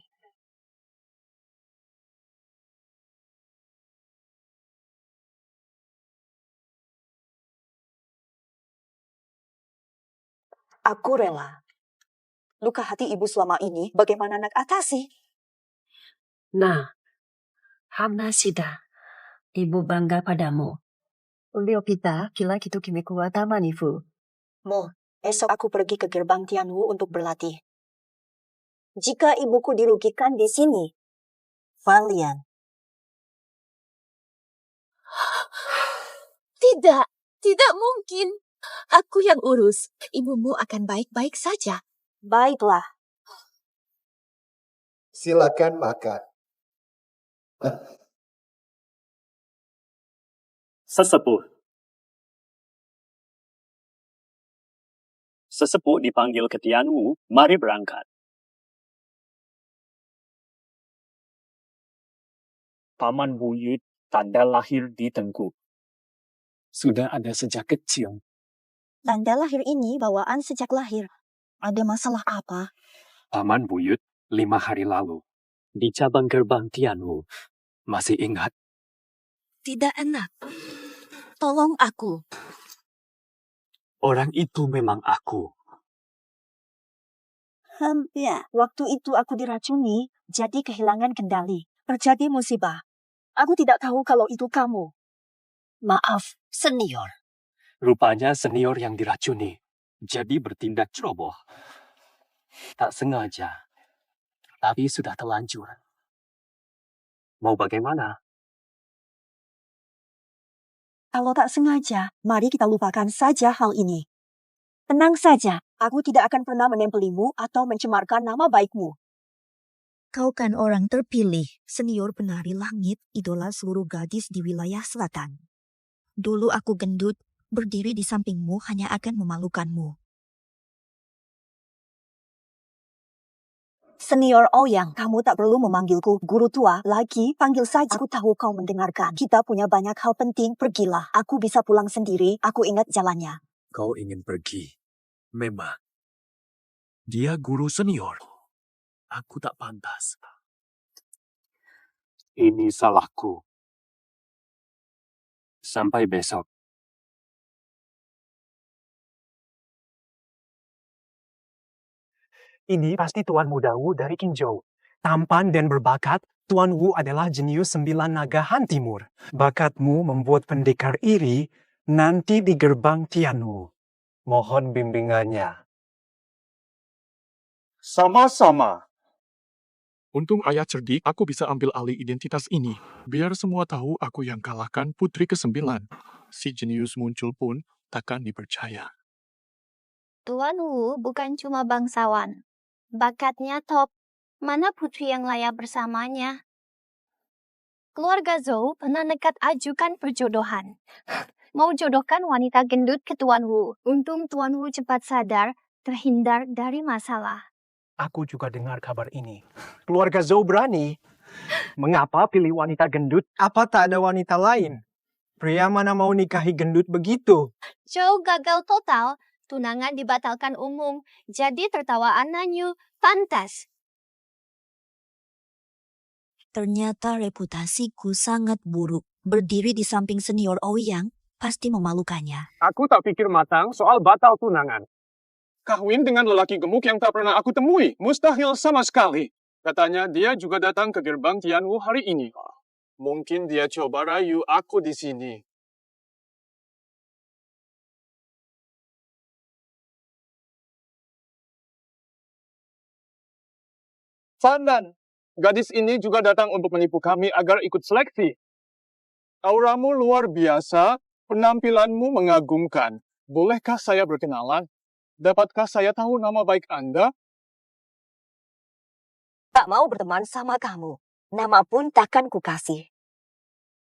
Aku rela. Luka hati ibu selama ini bagaimana nak atasi? Nah, hamna sida. Ibu bangga padamu. Ulio kita kila kitu kimekuwa tamanifu. Mo, esok aku pergi ke gerbang Tianwu untuk berlatih. Jika ibuku dirugikan di sini, Valian. Tidak. Tidak mungkin. Aku yang urus. Ibumu akan baik-baik saja. Baiklah. Silakan makan. Sesepuh. Sesepuh dipanggil ke Tianwu, mari berangkat. Paman Buyut, tanda lahir di Tengku. Sudah ada sejak kecil. Tanda lahir ini bawaan sejak lahir. Ada masalah apa? Paman Buyut, 5 hari lalu. Di cabang gerbang Tianwu. Masih ingat? Tidak enak. Tolong aku. Orang itu memang aku. Ya, waktu itu aku diracuni, jadi kehilangan kendali. Terjadi musibah. Aku tidak tahu kalau itu kamu. Maaf, senior. Rupanya senior yang diracuni. Jadi bertindak ceroboh. Tak sengaja. Tapi sudah terlanjur. Mau bagaimana? Kalau tak sengaja, mari kita lupakan saja hal ini. Tenang saja, aku tidak akan pernah menempelimu atau mencemarkan nama baikmu. Kau kan orang terpilih, senior penari langit, idola seluruh gadis di wilayah selatan. Dulu aku gendut, berdiri di sampingmu hanya akan memalukanmu. Senior Ouyang, kamu tak perlu memanggilku guru tua lagi, panggil saja. Aku tahu kau mendengarkan. Kita punya banyak hal penting, pergilah. Aku bisa pulang sendiri, aku ingat jalannya. Kau ingin pergi. Memang. Dia guru senior. Aku tak pantas. Ini salahku. Sampai besok. Ini pasti Tuan Muda Wu dari Qingzhou. Tampan dan berbakat, Tuan Wu adalah jenius 9 naga Han Timur. Bakatmu membuat pendekar iri nanti di gerbang Tianwu. Mohon bimbingannya. Sama-sama. Untung ayah cerdik, aku bisa ambil alih identitas ini. Biar semua tahu aku yang kalahkan putri ke-9. Si jenius muncul pun takkan dipercaya. Tuan Wu bukan cuma bangsawan. Bakatnya top. Mana putri yang layak bersamanya? Keluarga Zhou pernah nekat ajukan perjodohan. Mau jodohkan wanita gendut ke Tuan Wu. Untung Tuan Wu cepat sadar, terhindar dari masalah. Aku juga dengar kabar ini. Keluarga Zhou berani. Mengapa pilih wanita gendut? Apa tak ada wanita lain? Pria mana mau nikahi gendut begitu? Zhou gagal total. Tunangan dibatalkan umum. Jadi tertawaan Nanyu. Pantas. Ternyata reputasiku sangat buruk. Berdiri di samping senior Ouyang pasti memalukannya. Aku tak pikir matang soal batal tunangan. Kawin dengan lelaki gemuk yang tak pernah aku temui. Mustahil sama sekali. Katanya dia juga datang ke gerbang Tianwu hari ini. Mungkin dia coba rayu aku di sini. Fandan, gadis ini juga datang untuk menipu kami agar ikut seleksi. Auramu luar biasa, penampilanmu mengagumkan. Bolehkah saya berkenalan? Dapatkah saya tahu nama baik Anda? Tak mau berteman sama kamu. Nama pun takkan kukasih.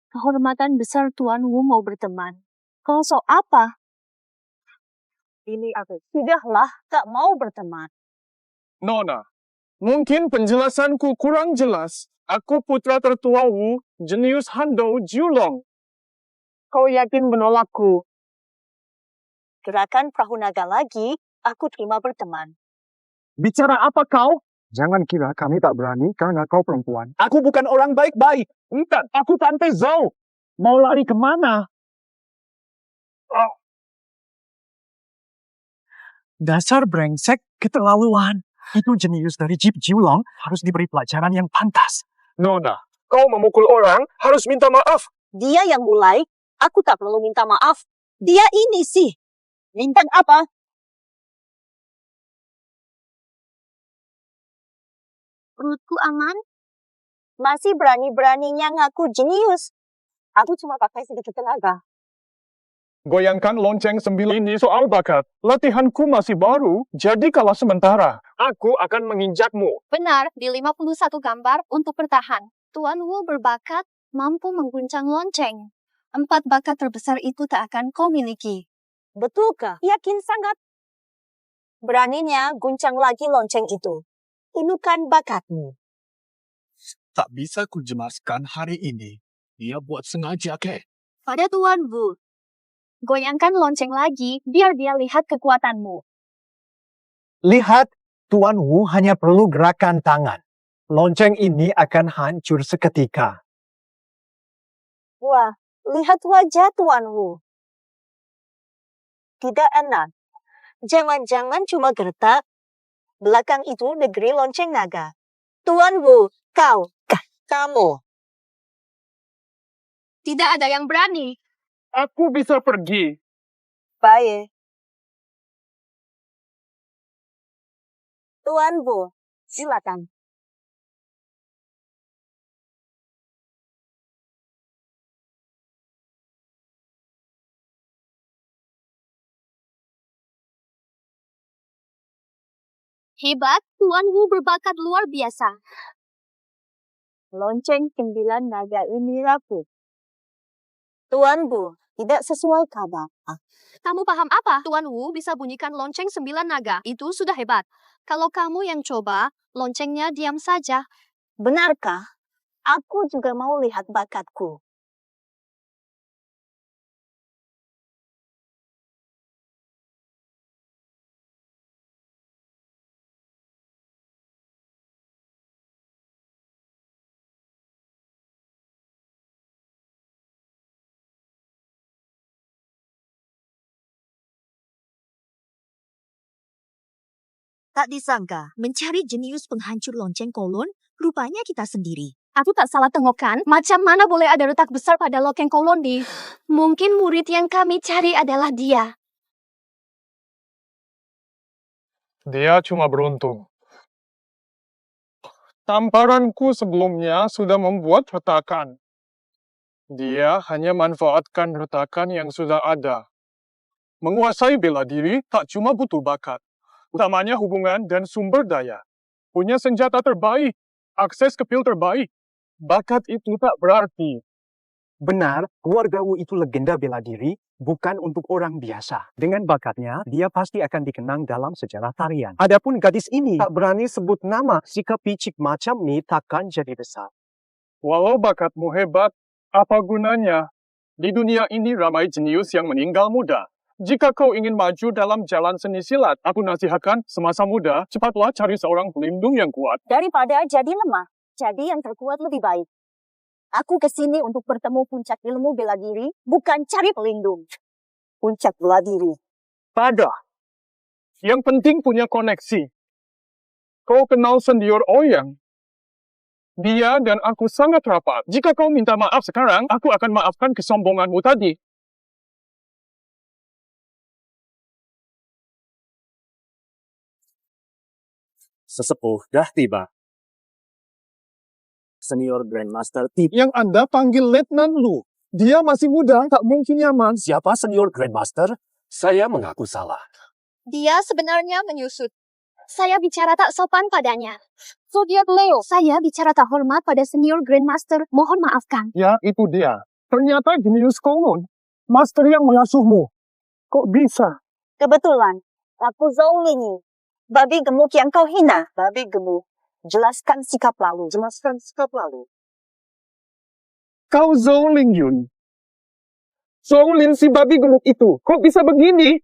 Kehormatan besar Tuan Wu mau berteman. Kau sok apa? Ini aku. Sudahlah, tak mau berteman. Nona, mungkin penjelasanku kurang jelas. Aku putra tertua Wu, jenius Handou Jiulong. Kau yakin menolakku? Gerakan perahu naga lagi, aku terima berteman. Bicara apa kau? Jangan kira kami tak berani karena kau perempuan. Aku bukan orang baik-baik. Entah, aku Tante Zhou. Mau lari kemana? Oh. Dasar brengsek keterlaluan. Itu jenius dari Jeep Jiulong harus diberi pelajaran yang pantas. Nona, kau memukul orang harus minta maaf. Dia yang mulai, aku tak perlu minta maaf. Dia ini sih. Minta apa? Perutku aman. Masih berani-beraninya ngaku jenius. Aku cuma pakai sedikit tenaga. Goyangkan lonceng 9 ini soal bakat. Latihanku masih baru, jadi kalah sementara. Aku akan menginjakmu. Benar, di 51 gambar untuk bertahan. Tuan Wu berbakat, mampu mengguncang lonceng. 4 bakat terbesar itu tak akan kau miliki. Betulkah? Yakin sangat. Beraninya guncang lagi lonceng itu. Tunjukkan bakatmu. Tak bisa kujemaskan hari ini. Dia buat sengaja, kek. Pada Tuan Wu. Goyangkan lonceng lagi, biar dia lihat kekuatanmu. Lihat, Tuan Wu hanya perlu gerakan tangan. Lonceng ini akan hancur seketika. Wah, lihat wajah Tuan Wu. Tidak enak. Jangan-jangan cuma gertak. Belakang itu negeri lonceng naga. Tuan Wu, kamu. Tidak ada yang berani. Aku bisa pergi. Baik. Tuan Wu, silakan. Hebat, Tuan Wu berbakat luar biasa. Lonceng 9 naga ini rapuh. Tuan Wu, tidak sesuai kabar. Kamu paham apa? Tuan Wu bisa bunyikan lonceng 9 naga. Itu sudah hebat. Kalau kamu yang coba, loncengnya diam saja. Benarkah? Aku juga mau lihat bakatku. Tak disangka, mencari jenius penghancur lonceng kolon, rupanya kita sendiri. Aku tak salah tengokkan, macam mana boleh ada retak besar pada lonceng kolon di? Mungkin murid yang kami cari adalah dia. Dia cuma beruntung. Tamparanku sebelumnya sudah membuat retakan. Dia hanya manfaatkan retakan yang sudah ada. Menguasai bela diri tak cuma butuh bakat, utamanya hubungan dan sumber daya. Punya senjata terbaik, akses ke pil terbaik. Bakat itu tak berarti. Benar, keluargamu itu legenda bela diri, bukan untuk orang biasa. Dengan bakatnya, dia pasti akan dikenang dalam sejarah tarian. Adapun gadis ini tak berani sebut nama, sikap picik macam ni takkan jadi besar. Walau bakatmu hebat, apa gunanya? Di dunia ini ramai jenius yang meninggal muda. Jika kau ingin maju dalam jalan seni silat, aku nasihatkan semasa muda, cepatlah cari seorang pelindung yang kuat. Daripada jadi lemah, jadi yang terkuat lebih baik. Aku kesini untuk bertemu puncak ilmu bela diri, bukan cari pelindung. Puncak bela diri. Pada. Yang penting punya koneksi. Kau kenal senior Ouyang? Dia dan aku sangat rapat. Jika kau minta maaf sekarang, aku akan maafkan kesombonganmu tadi. Sesepuh dah tiba. Senior Grandmaster tiba. Yang Anda panggil Letnan Lu. Dia masih muda, tak mungkin nyaman. Siapa Senior Grandmaster? Saya mengaku salah. Dia sebenarnya menyusut. Saya bicara tak sopan padanya. Zodiac Leo, saya bicara tak hormat pada Senior Grandmaster. Mohon maafkan. Ya, itu dia. Ternyata jenius kolon. Master yang mengasuhmu. Kok bisa? Kebetulan, aku Zhou Ling. Babi gemuk yang kau hina. Babi gemuk. Jelaskan sikap lalu. Jelaskan sikap lalu. Kau Zhou Ling Yun. Zhou Lin si babi gemuk itu. Kok bisa begini?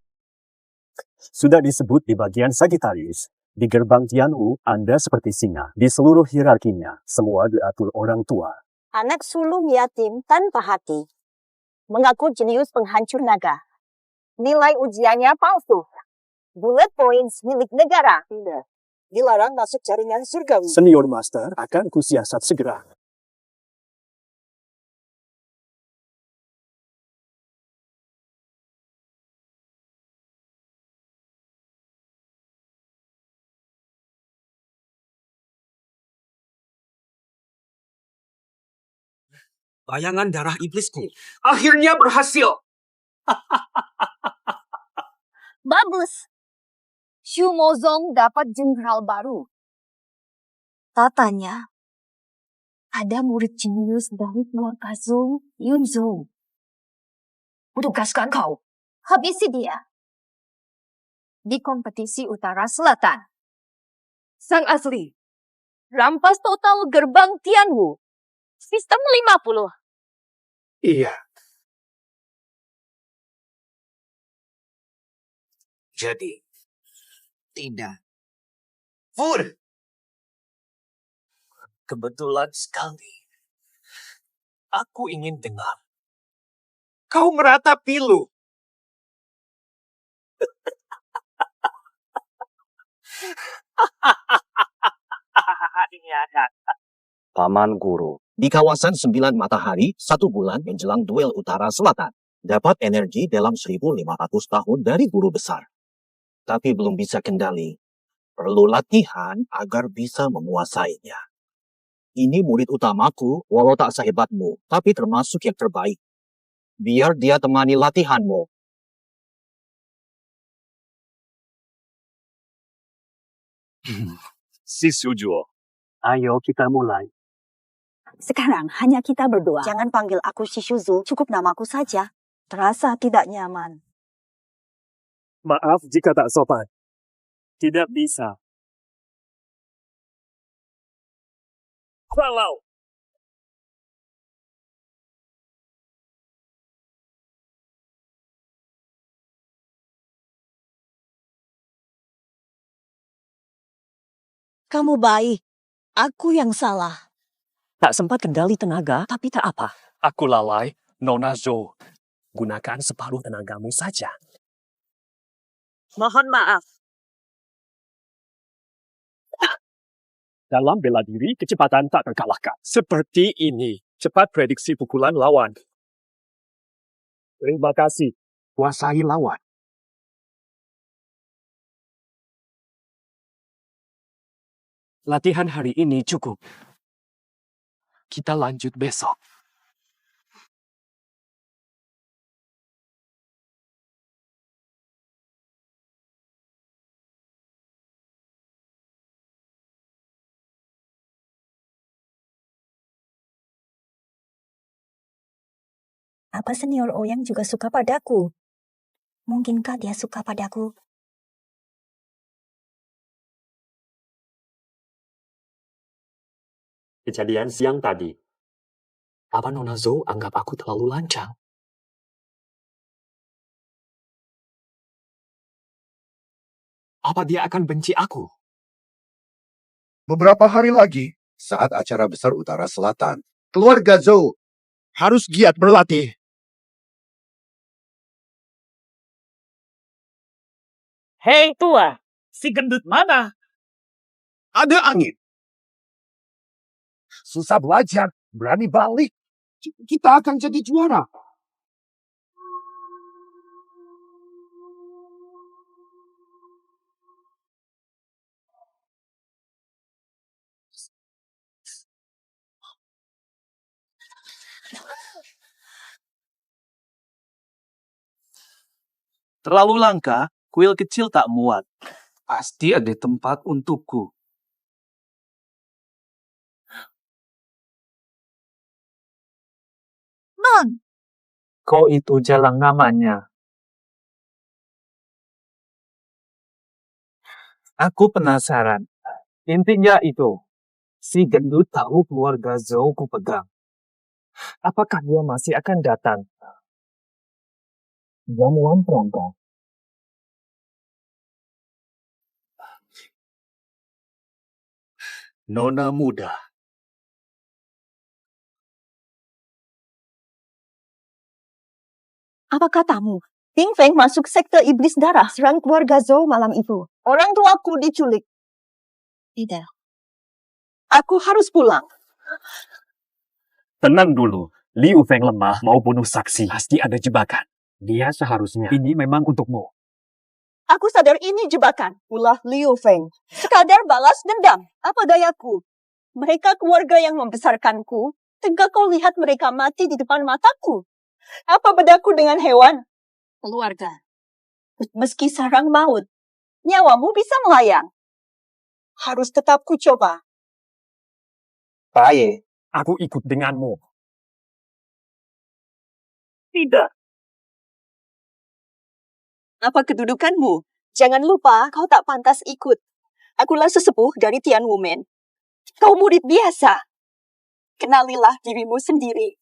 Sudah disebut di bagian Sagittarius. Di gerbang Tianwu, Anda seperti singa. Di seluruh hierarkinya, semua diatur orang tua. Anak sulung yatim tanpa hati. Mengaku jenius penghancur naga. Nilai ujiannya palsu. Bullet points milik negara. Tidak. Dilarang masuk jaringan surgawi. Senior Master akan kusiasat segera. Bayangan darah iblisku akhirnya berhasil. Bagus. Xu Mozong dapat jenderal baru. Katanya, ada murid jenius dari keluarga Zhou, Yun Zhou. Tugaskan kau. Habisi dia. Di kompetisi Utara Selatan. Sang asli. Rampas total gerbang Tianwu. Sistem 50. Iya. Jadi, tidak. Fur! Kebetulan sekali. Aku ingin dengar. Kau meratapi lu. Ini ada. Paman Guru. Di kawasan 9 matahari, 1 bulan menjelang duel Utara Selatan. Dapat energi dalam 1500 tahun dari guru besar. Tapi belum bisa kendali. Perlu latihan agar bisa menguasainya. Ini murid utamaku, walau tak sehebatmu, tapi termasuk yang terbaik. Biar dia temani latihanmu. Si Sujuo. Ayo kita mulai. Sekarang hanya kita berdua. Jangan panggil aku si Shuzu, cukup namaku saja. Terasa tidak nyaman. Maaf jika tak sopan. Tidak bisa. Kalau Kamu baik. Aku yang salah. tak sempat kendali tenaga, tapi tak apa. Aku lalai, Nona Zhou. Gunakan separuh tenagamu saja. Mohon maaf. Dalam bela diri, kecepatan tak terkalahkan. Seperti ini. Cepat prediksi pukulan lawan. Terima kasih. Kuasai lawan. Latihan hari ini cukup. Kita lanjut besok. Apa senior Ouyang juga suka padaku? Mungkinkah dia suka padaku? Kejadian siang tadi. Apa Nona Zhou anggap aku terlalu lancang? Apa dia akan benci aku? Beberapa hari lagi, saat acara besar Utara Selatan, keluarga Zhou harus giat berlatih. Hei tua, si gendut mana? Ada angin. Susah belajar, berani balik. Kita akan jadi juara. Terlalu langka, kuil kecil tak muat. Pasti ada tempat untukku. Non, Kau itu jalan namanya. Aku penasaran. Intinya itu, si gendut tahu keluarga Zhou ku pegang. Apakah dia masih akan datang? Jamuan perangkat. Nona muda. Apa katamu? Ting Feng masuk sekte iblis darah serang keluarga Zhou malam itu. Orang tuaku diculik. tidak. Aku harus pulang. Tenang dulu. Liu Feng lemah mau bunuh saksi. Pasti ada jebakan. Dia seharusnya. Ini memang untukmu. Aku sadar ini jebakan. Ulah Liu Feng. Sekadar balas dendam. Apa dayaku? Mereka keluarga yang membesarkanku. Tegak kau lihat mereka mati di depan mataku. Apa bedaku dengan hewan? Keluarga. Meski sarang maut, nyawamu bisa melayang. Harus tetap ku coba. Baik, aku ikut denganmu. Tidak. Apa kedudukanmu? Jangan lupa kau tak pantas ikut. Akulah sesepuh dari Tian Women. Kau murid biasa. Kenalilah dirimu sendiri.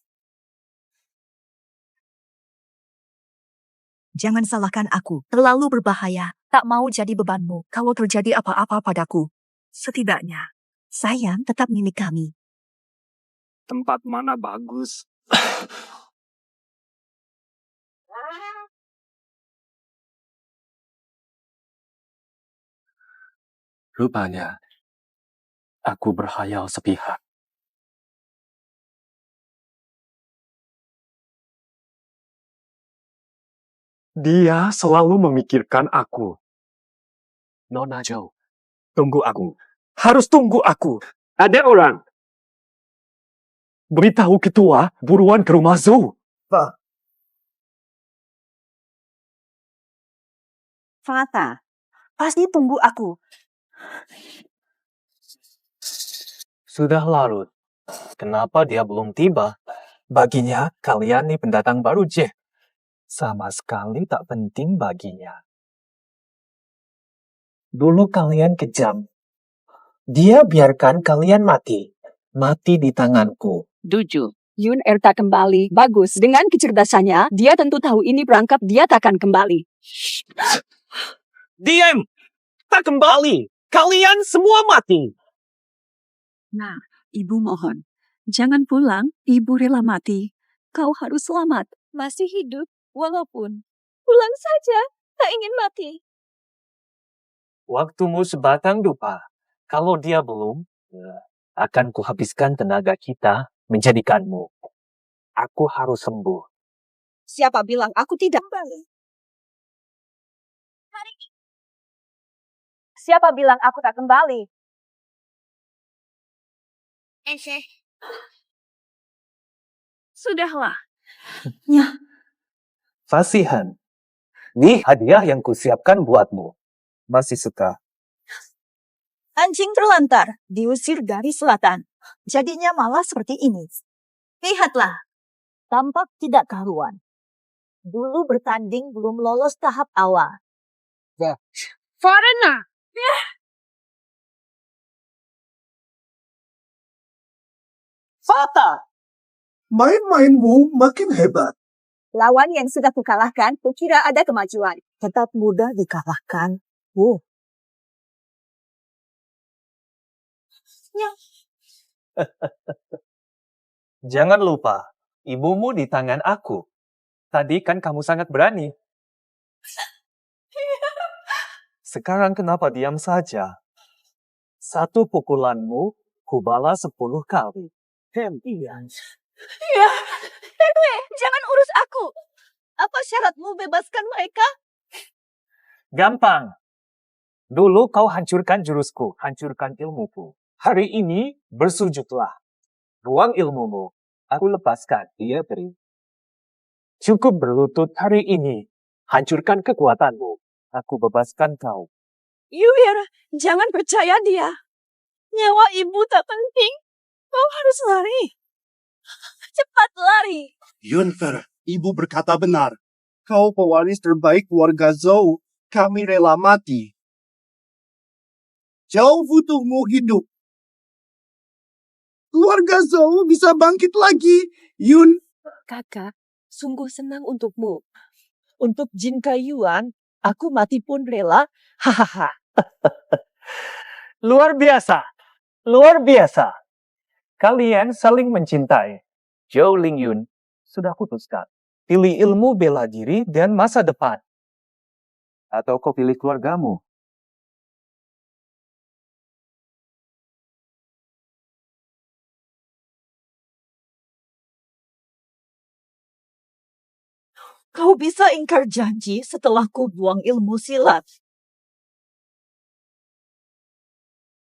Jangan salahkan aku. Terlalu berbahaya. Tak mau jadi bebanmu kalau terjadi apa-apa padaku. Setidaknya, sayang tetap milik kami. Tempat mana bagus? Rupanya, aku berhayal sepihak. Dia selalu memikirkan aku. Nona Zhou, tunggu aku. Harus tunggu aku. Ada orang. Beritahu ketua, buruan ke rumah Zhou. Fata, pasti tunggu aku. Sudah larut. Kenapa dia belum tiba? Baginya, kalian nih pendatang baru, Je. Sama sekali tak penting baginya. Dulu kalian kejam. Dia biarkan kalian mati. Mati di tanganku. Duju. Yun tak kembali. Bagus. Dengan kecerdasannya, dia tentu tahu ini perangkap dia takkan kembali. Diam! Tak kembali! Kalian semua mati! Nah, ibu mohon. Jangan pulang, ibu rela mati. Kau harus selamat. Masih hidup, walaupun. Pulang saja, tak ingin mati. Waktumu sebatang dupa. Kalau dia belum, akan kuhabiskan tenaga kita menjadikanmu. Aku harus sembuh. Siapa bilang aku tidak? Siapa bilang aku tak kembali? Sudahlah. Fasihan. Nih hadiah yang kusiapkan buatmu. Masih suka? Anjing terlantar, diusir dari selatan. Jadinya malah seperti ini. Lihatlah, tampak tidak karuan. Dulu bertanding belum lolos tahap awal. Foreigner. Fata! Main-mainmu makin hebat. Lawan yang sudah kukalahkan, kukira ada kemajuan. Tetap mudah dikalahkan. Jangan lupa, ibumu di tangan aku. Tadi kan kamu sangat berani. Sekarang kenapa diam saja? Satu pukulanmu, kubalas 10 kali. Ya, Henry, jangan urus aku. Apa syaratmu bebaskan mereka? Gampang. Dulu kau hancurkan jurusku, hancurkan ilmuku. Hari ini bersujudlah. Buang ilmumu. Aku lepaskan, dia beri. Cukup berlutut hari ini. Hancurkan kekuatanmu. Aku bebaskan kau. Yuir, jangan percaya dia. Nyawa ibu tak penting. Kau harus lari. Cepat lari. Yunfer, ibu berkata benar. Kau pewaris terbaik keluarga Zhou. Kami rela mati. Zhou butuhmu hidup. Keluarga Zhou bisa bangkit lagi. Yun. Kakak, sungguh senang untukmu. Untuk Jin Kaiyuan, aku mati pun rela. Hahaha. Luar biasa. Luar biasa. Kalian saling mencintai. Zhou Lingyun sudah putuskan. Pilih ilmu bela diri dan masa depan. Atau kau pilih keluargamu. Kau bisa ingkar janji setelah ku buang ilmu silat.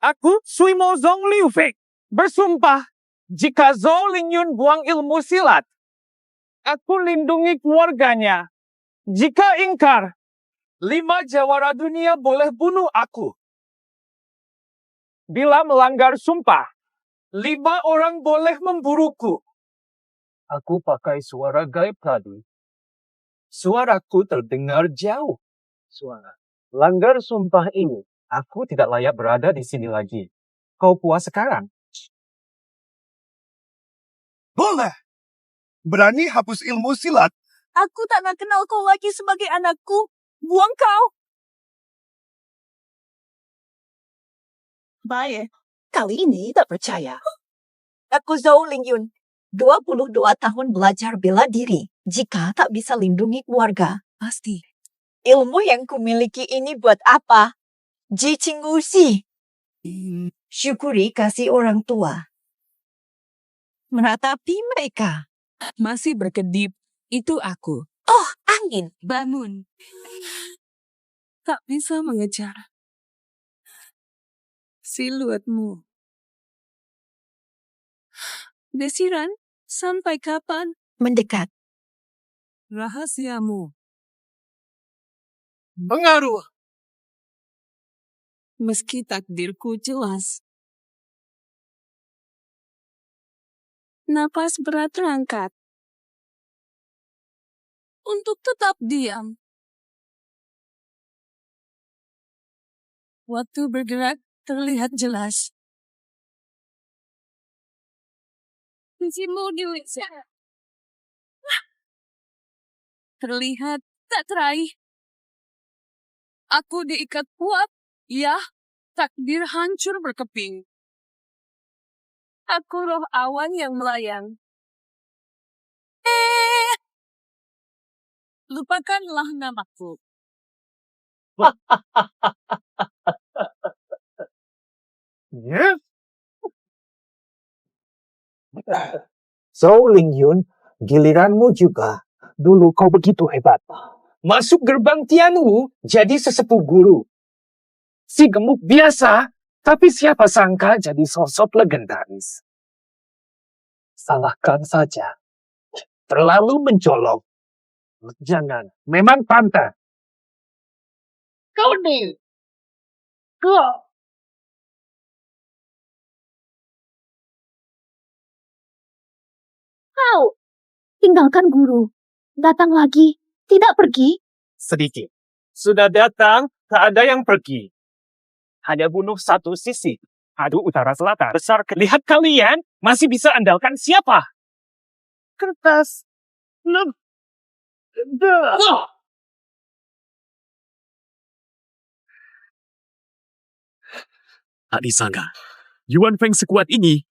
Aku, Suimo Zong Liu Fei, bersumpah jika Zhou Lingyun buang ilmu silat, aku lindungi keluarganya. Jika ingkar, 5 jawara dunia boleh bunuh aku. Bila melanggar sumpah, 5 orang boleh memburuku. Aku pakai suara gaib tadi. Suaraku terdengar jauh. Suara. Langgar sumpah ini, aku tidak layak berada di sini lagi. Kau puas sekarang? Boleh. Berani hapus ilmu silat. Aku tak nak kenal kau lagi sebagai anakku. Buang kau. Baik. Kali ini tak percaya. Aku Zhou Lingyun. 22 tahun belajar bela diri. Jika tak bisa lindungi keluarga, pasti. Ilmu yang kumiliki ini buat apa? Ji Qingguxi. Syukuri kasih orang tua. Meratapi mereka. Masih berkedip, itu aku. Oh, angin. Bangun. Tak bisa mengejar. Siluetmu. Desiran, sampai kapan? Mendekat. Rahasiamu. Pengaruh. Meski takdirku jelas. Napas berat terangkat. Untuk tetap diam. Waktu bergerak terlihat jelas. Visimu diulisnya. Terlihat tak teraih. Aku diikat kuat, ya, takdir hancur berkeping. Aku roh awan yang melayang. Lupakanlah namaku. Yes. Zhou Lingyun, giliranmu juga. Dulu kau begitu hebat. Masuk gerbang Tianwu, jadi sesepuh guru. Si gemuk biasa, tapi siapa sangka jadi sosok legendaris. Salahkan saja. Terlalu mencolok. Jangan. Memang pantas. Kau ni. Kau. Kau, tinggalkan guru. Datang lagi, tidak pergi. Sedikit. Sudah datang, tak ada yang pergi. Hanya bunuh satu sisi. Aduh, utara selatan. Besar. Lihat kalian, masih bisa andalkan siapa? Kertas. Tak disangka, Yuan Feng sekuat ini.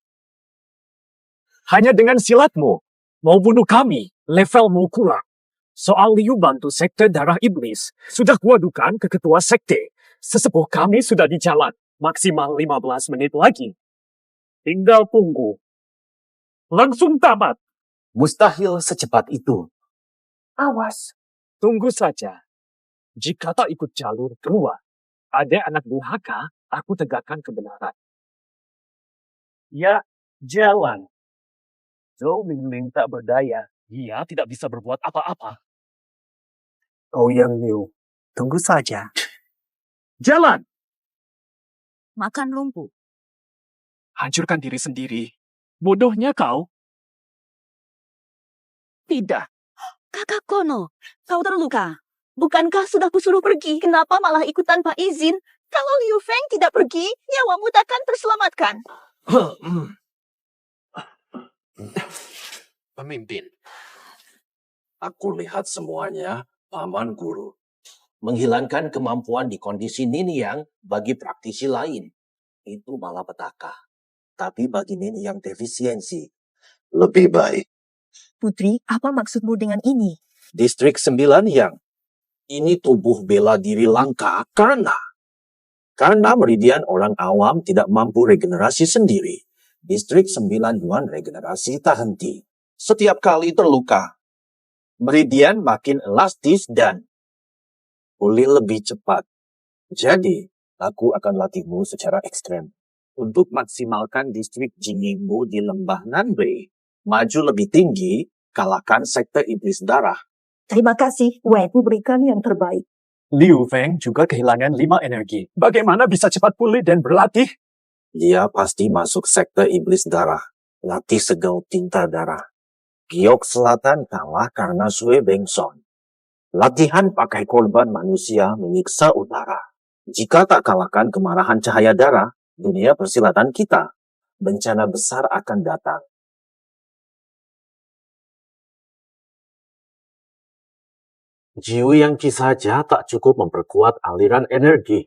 Hanya dengan silatmu. Mau bunuh kami, levelmu kurang. Soal Liu bantu sekte darah iblis, sudah kuadukan ke ketua sekte. Sesepuh kami sudah di jalan, maksimal 15 menit lagi. Tinggal tunggu. Langsung tamat. Mustahil secepat itu. Awas. Tunggu saja. Jika tak ikut jalur kedua, ada anak durhaka, aku tegakkan kebenaran. Ya, jalan. Zhou Mingling tak berdaya. Dia tidak bisa berbuat apa-apa. Oh Yang Liu, tunggu saja. Jalan! Makan lumpuh. Hancurkan diri sendiri. Bodohnya kau. Tidak. Kakak Kono, kau terluka. Bukankah sudah kusuruh pergi? Kenapa malah ikut tanpa izin? Kalau Liu Feng tidak pergi, nyawamu takkan terselamatkan. Pemimpin, aku lihat semuanya, Paman Guru. Menghilangkan kemampuan di kondisi Niniang bagi praktisi lain, itu malapetaka. Tapi bagi Niniang defisiensi, lebih baik. Putri, apa maksudmu dengan ini? Distrik 9 yang ini tubuh bela diri langka karena Meridian orang awam tidak mampu regenerasi sendiri. Distrik 9 Yuan regenerasi tak henti. Setiap kali terluka, Meridian makin elastis dan pulih lebih cepat. Jadi, aku akan latihmu secara ekstrem. Untuk maksimalkan distrik Jingingmu di lembah Nanbei, maju lebih tinggi, kalahkan sekte iblis darah. Terima kasih, Wen. Berikan yang terbaik. Liu Feng juga kehilangan 5 energi. Bagaimana bisa cepat pulih dan berlatih? Dia pasti masuk sekte iblis darah. Latih segel tinta darah. Giok Selatan kalah karena Sui Bengson. Latihan pakai korban manusia menyiksa utara. Jika tak kalahkan kemarahan cahaya darah, dunia persilatan kita, bencana besar akan datang. Jiu yang saja tak cukup memperkuat aliran energi.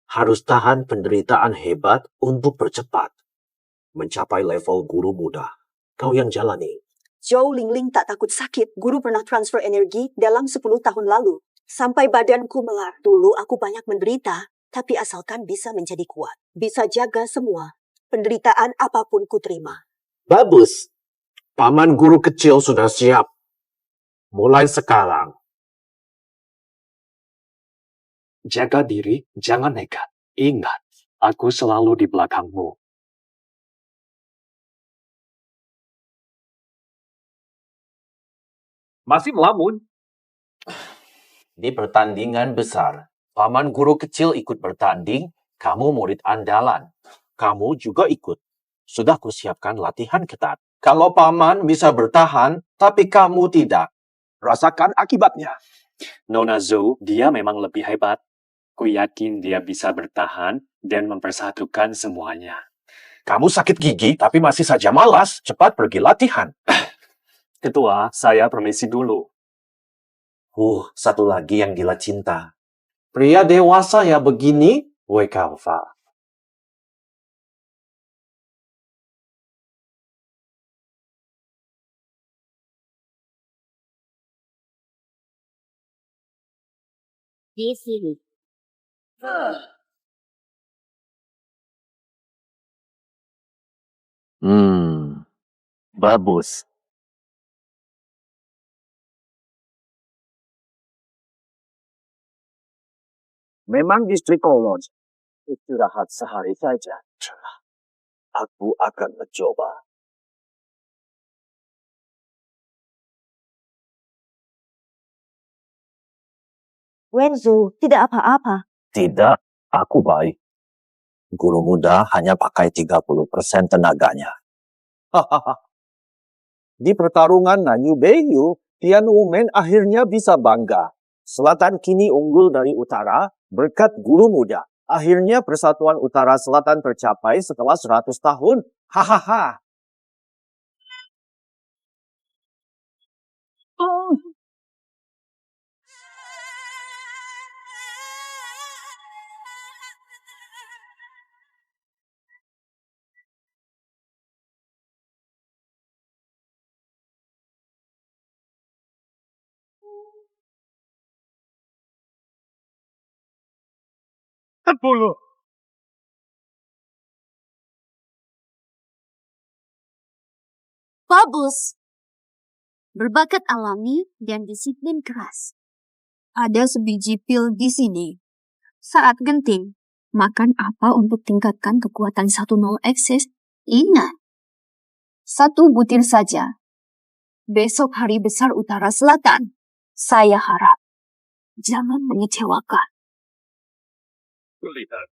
Harus tahan penderitaan hebat untuk percepat. Mencapai level guru muda. Kau yang jalani. Zhou Lingling tak takut sakit. Guru pernah transfer energi dalam 10 tahun lalu. Sampai badanku melar. Dulu aku banyak menderita, tapi asalkan bisa menjadi kuat. Bisa jaga semua. Penderitaan apapun ku terima. Bagus. Paman guru kecil sudah siap. Mulai sekarang. Jaga diri, jangan nekat. Ingat, aku selalu di belakangmu. Masih melamun? Di pertandingan besar, paman guru kecil ikut bertanding, kamu murid andalan. Kamu juga ikut. Sudah kusiapkan latihan ketat. Kalau paman bisa bertahan, tapi kamu tidak, rasakan akibatnya. Nona Zhou, dia memang lebih hebat. Ku yakin dia bisa bertahan dan mempersatukan semuanya. Kamu sakit gigi, tapi masih saja malas. Cepat pergi latihan. Ketua, saya permisi dulu. Satu lagi yang gila cinta. Pria dewasa ya begini, Wei Kalfa. Di sini. Bagus. Memang distrik Kolon. Istirahat sehari saja. Aku akan mencoba. Wenzu, tidak apa-apa. Tidak, aku baik. Guru muda hanya pakai 30% tenaganya. Hahaha. Di pertarungan Nanyu Beiyu, Tian Wumen akhirnya bisa bangga. Selatan kini unggul dari utara berkat guru muda. Akhirnya persatuan utara selatan tercapai setelah 100 tahun. Hahaha. Sepuluh. Bagus. Berbakat alami dan disiplin keras. Ada sebiji pil di sini. Saat genting, makan apa untuk tingkatkan kekuatan 10 eksis? Ingat, 1 butir saja. Besok hari besar utara selatan. Saya harap jangan mengecewakan. Lihat.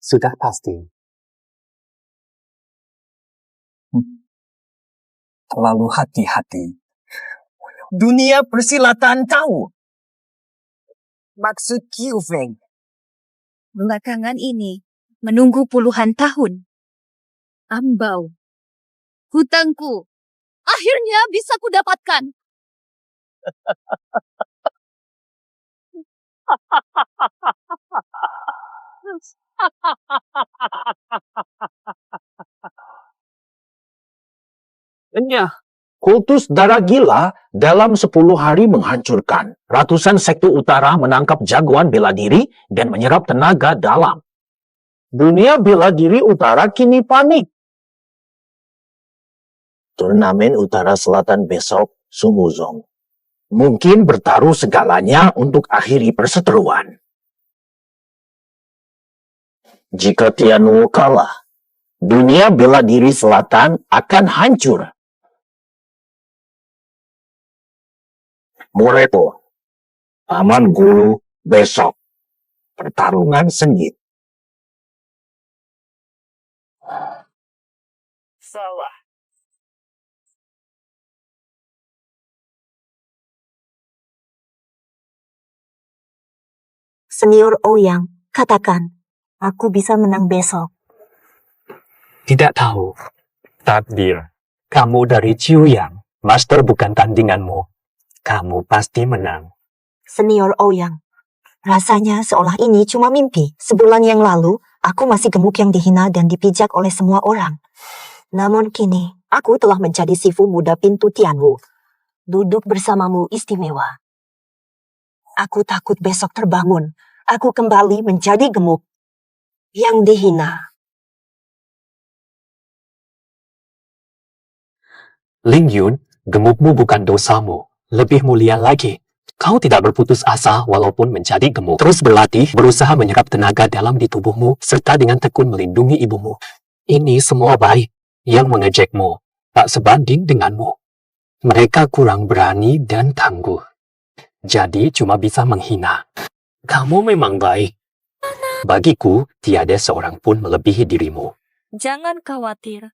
Sudah pasti. Terlalu hati-hati. Dunia persilatan tahu. Maksud Qiu Feng. Belakangan ini, menunggu puluhan tahun. Ambau. Hutangku. Akhirnya bisa kudapatkan. Kultus darah gila dalam 10 hari menghancurkan. Ratusan sekte utara menangkap jagoan bela diri dan menyerap tenaga dalam. Dunia bela diri utara kini panik. Turnamen utara selatan besok, Sumuzong. Mungkin bertaruh segalanya untuk akhiri perseteruan. Jika Tianwu kalah, dunia bela diri selatan akan hancur. Murepo, Paman Guru besok. Pertarungan sengit. Salah. Senior Ouyang, katakan, aku bisa menang besok. Tidak tahu. Takdir. Kamu dari Ciuyang. Master bukan tandinganmu. Kamu pasti menang. Senior Ouyang, rasanya seolah ini cuma mimpi. Sebulan yang lalu, aku masih gemuk yang dihina dan dipijak oleh semua orang. Namun kini, aku telah menjadi sifu muda pintu Tianwu. Duduk bersamamu istimewa. Aku takut besok terbangun. Aku kembali menjadi gemuk. Yang dihina. Ling Yun, gemukmu bukan dosamu. Lebih mulia lagi. Kau tidak berputus asa walaupun menjadi gemuk. Terus berlatih, berusaha menyerap tenaga dalam di tubuhmu, serta dengan tekun melindungi ibumu. Ini semua baik. Yang mengejekmu tak sebanding denganmu. Mereka kurang berani dan tangguh. Jadi cuma bisa menghina. Kamu memang baik. Bagiku, tiada seorang pun melebihi dirimu. Jangan khawatir.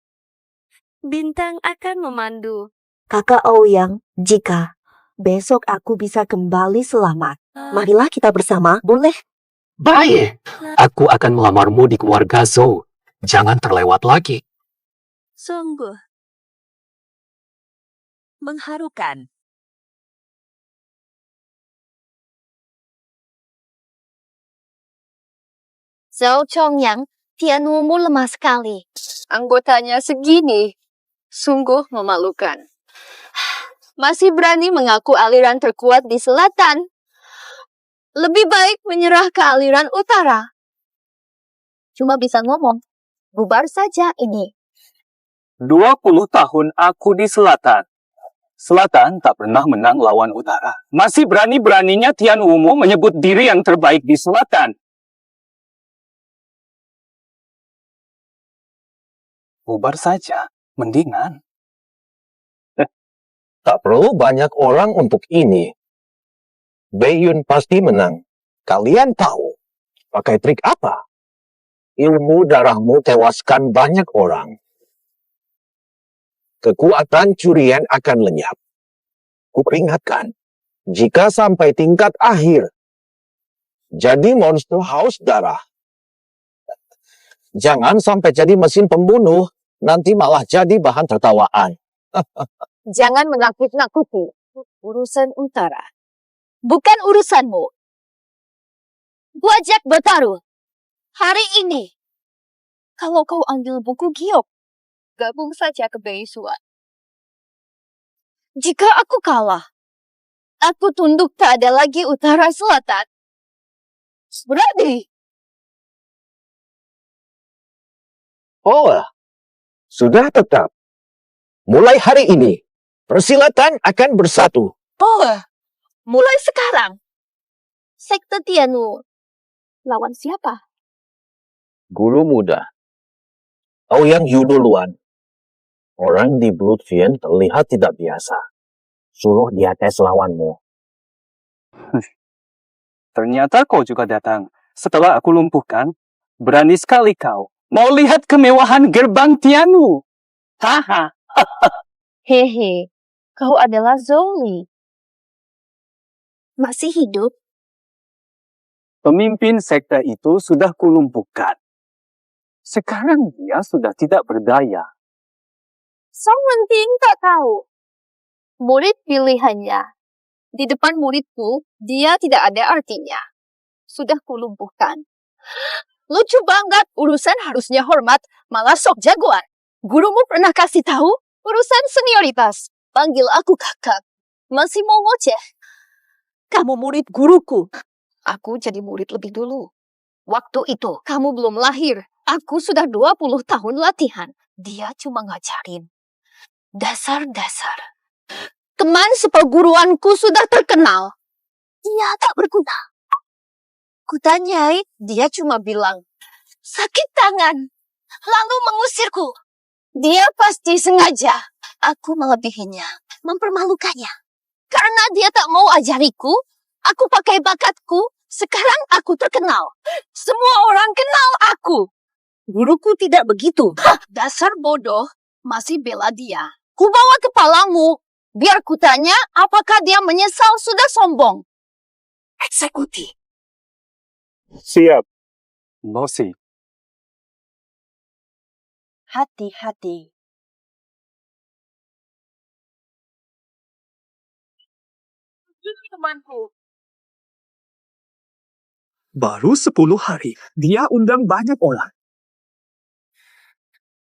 Bintang akan memandu. Kakak Ouyang, jika besok aku bisa kembali selamat, marilah kita bersama, boleh? Baik. Aku akan melamarmu di keluarga Zhou. Jangan terlewat lagi. Sungguh. Mengharukan. Zhou Chongyang, Tianwu-mu lemah sekali. Anggotanya segini. Sungguh memalukan. Masih berani mengaku aliran terkuat di selatan. Lebih baik menyerah ke aliran utara. Cuma bisa ngomong. Bubar saja ini. 20 tahun aku di selatan. Selatan tak pernah menang lawan utara. Masih berani-beraninya Tian Wumu menyebut diri yang terbaik di selatan. Bubar saja, mendingan. Tak perlu banyak orang untuk ini. Beiyun pasti menang. Kalian tahu pakai trik apa? Ilmu darahmu tewaskan banyak orang. Kekuatan curian akan lenyap. Kuperingatkan, jika sampai tingkat akhir, jadi monster haus darah. Jangan sampai jadi mesin pembunuh, nanti malah jadi bahan tertawaan. Jangan menakut-nakuti. Urusan utara. Bukan urusanmu. Buajak bertaruh. Hari ini. Kalau kau ambil buku giok, gabung saja ke Beisuan. Jika aku kalah, aku tunduk tak ada lagi utara selatan. Berarti. Oh, sudah tetap. Mulai hari ini, persilatan akan bersatu. Oh, mulai sekarang. Sekte Tianwu. Lawan siapa? Guru muda. Ouyang Yu duluan. Orang di Bloodfiend terlihat tidak biasa. Suruh dia tes lawanmu. Ternyata kau juga datang. Setelah aku lumpuhkan, berani sekali kau. Mau lihat kemewahan gerbang Tianwu. Haha. Hehe, kau adalah Zhongli. Masih hidup? Pemimpin sekte itu sudah kulumpuhkan. Sekarang dia sudah tidak berdaya. Song Wenting tak tahu. Murid pilihannya. Di depan muridku, dia tidak ada artinya. Sudah kulumpuhkan. Lucu banget, urusan harusnya hormat, malah sok jagoan. Gurumu pernah kasih tahu? Urusan senioritas. Panggil aku kakak. Masih mau ngoceh? Kamu murid guruku. Aku jadi murid lebih dulu. Waktu itu, kamu belum lahir. Aku sudah 20 tahun latihan. Dia cuma ngajarin. Dasar-dasar. Teman seperguruanku sudah terkenal. Dia tak berguna. Kutanyai, dia cuma bilang, sakit tangan. Lalu mengusirku. Dia pasti sengaja. Aku melebihinya, mempermalukannya. Karena dia tak mau ajariku, aku pakai bakatku. Sekarang aku terkenal. Semua orang kenal aku. Guruku tidak begitu. Dasar bodoh, masih bela dia. Kubawa kepalamu. Biar kutanya apakah dia menyesal sudah sombong. Eksekusi. Siap. Bosi. Hati-hati. Ini temanku. Baru 10 hari, dia undang banyak orang.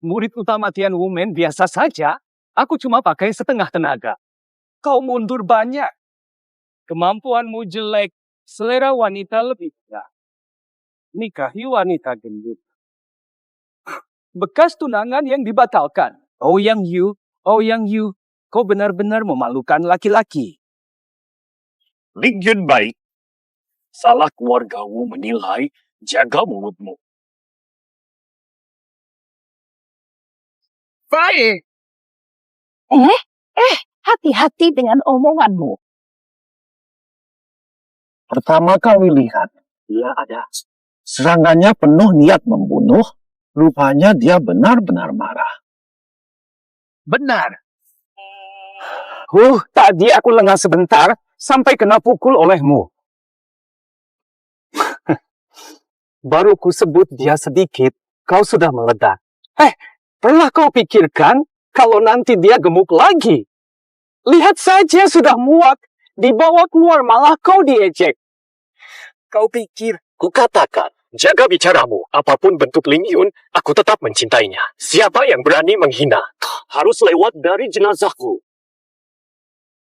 Murid utama Tianwu Men biasa saja. Aku cuma pakai setengah tenaga. Kau mundur banyak. Kemampuanmu jelek. Selera wanita lebih rendah. Nikahi wanita gendut. Bekas tunangan yang dibatalkan. Ouyang Yu, kau benar-benar memalukan laki-laki. Ling Yun baik. Salah keluargamu menilai jaga mulutmu. Baik. Hati-hati dengan omonganmu. Pertama kali lihat, dia ada. Serangannya penuh niat membunuh. Rupanya dia benar-benar marah. Benar. Tadi aku lengah sebentar sampai kena pukul olehmu. Baru ku sebut dia sedikit, kau sudah meledak. Pernah kau pikirkan kalau nanti dia gemuk lagi? Lihat saja sudah muak, dibawa keluar malah kau diejek. Kau pikir, Kukatakan, jaga bicaramu. Apapun bentuk Ling Yun, aku tetap mencintainya. Siapa yang berani menghina, harus lewat dari jenazahku.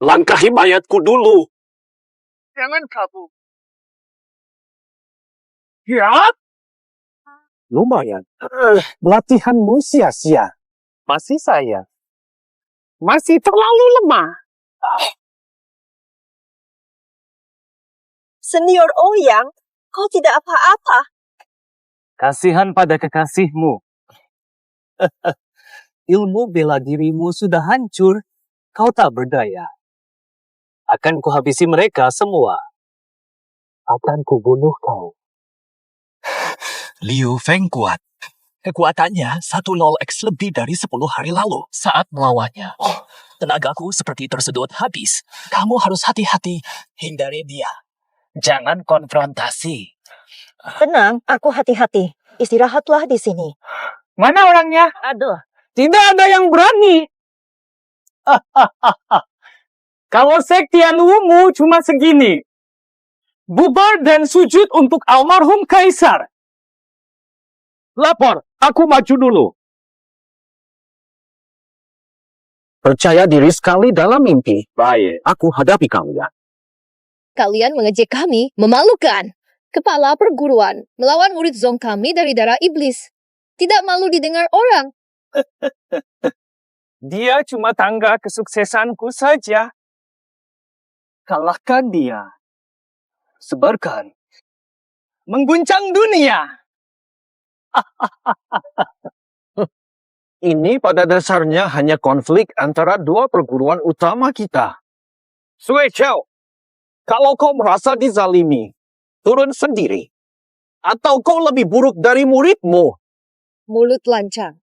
Langkahi mayatku dulu. Jangan kabur. Ya? Lumayan. Latihanmu sia-sia. Masih saya. Masih terlalu lemah. Senior Ouyang, kau tidak apa-apa. kasihan pada kekasihmu. Ilmu bela dirimu sudah hancur. Kau tak berdaya. Akan kuhabisi mereka semua. akan kubunuh kau. Liu Feng kuat. Kekuatannya 10x lebih dari 10 hari lalu saat melawannya. Tenagaku seperti tersedot habis. Kamu harus hati-hati. Hindari dia. Jangan konfrontasi. Tenang, aku hati-hati. Istirahatlah di sini. Mana orangnya? Aduh. Tidak ada yang berani. Kalau sektianmu cuma segini. Bubar dan sujud untuk almarhum kaisar. Lapor, aku maju dulu. Percaya diri sekali dalam mimpi. Baik, aku hadapi kalian. Kalian mengejek kami, memalukan. Kepala perguruan melawan murid Zong kami dari darah iblis. Tidak malu didengar orang. Dia cuma tangga kesuksesanku saja. Kalahkan dia. Sebarkan. Mengguncang dunia. Ini pada dasarnya hanya konflik antara dua perguruan utama kita. Sui Chao, kalau kau merasa dizalimi, turun sendiri. Atau kau lebih buruk dari muridmu. Mulut lancang.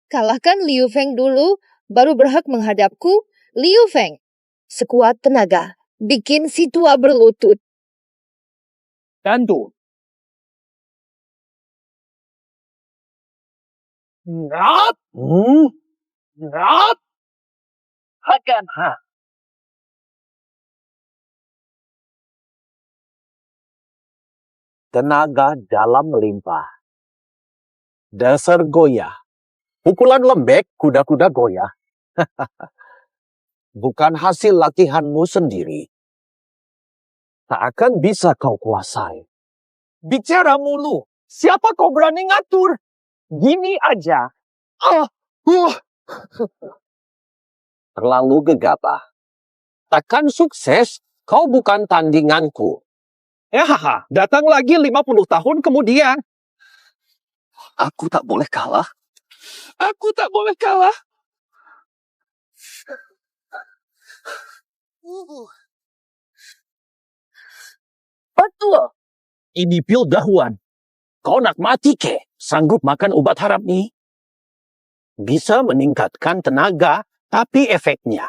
Kalahkan Liu Feng dulu, baru berhak menghadapku. Liu Feng, sekuat tenaga, bikin si tua berlutut. Tentu. Nat. Nat. Akan. Tenaga dalam melimpah. Dasar goyah. Pukulan lembek, kuda-kuda goyah. Bukan hasil latihanmu sendiri. Tak akan bisa kau kuasai. Bicara mulu. Siapa kau berani ngatur? Gini aja. Terlalu gegabah. Takkan sukses, kau bukan tandinganku. Datang lagi 50 tahun kemudian. Aku tak boleh kalah. Aku tak boleh kalah. Betul. Ini pil dahuan. Kau nak mati ke? Sanggup makan obat haram ni? Bisa meningkatkan tenaga, tapi efeknya.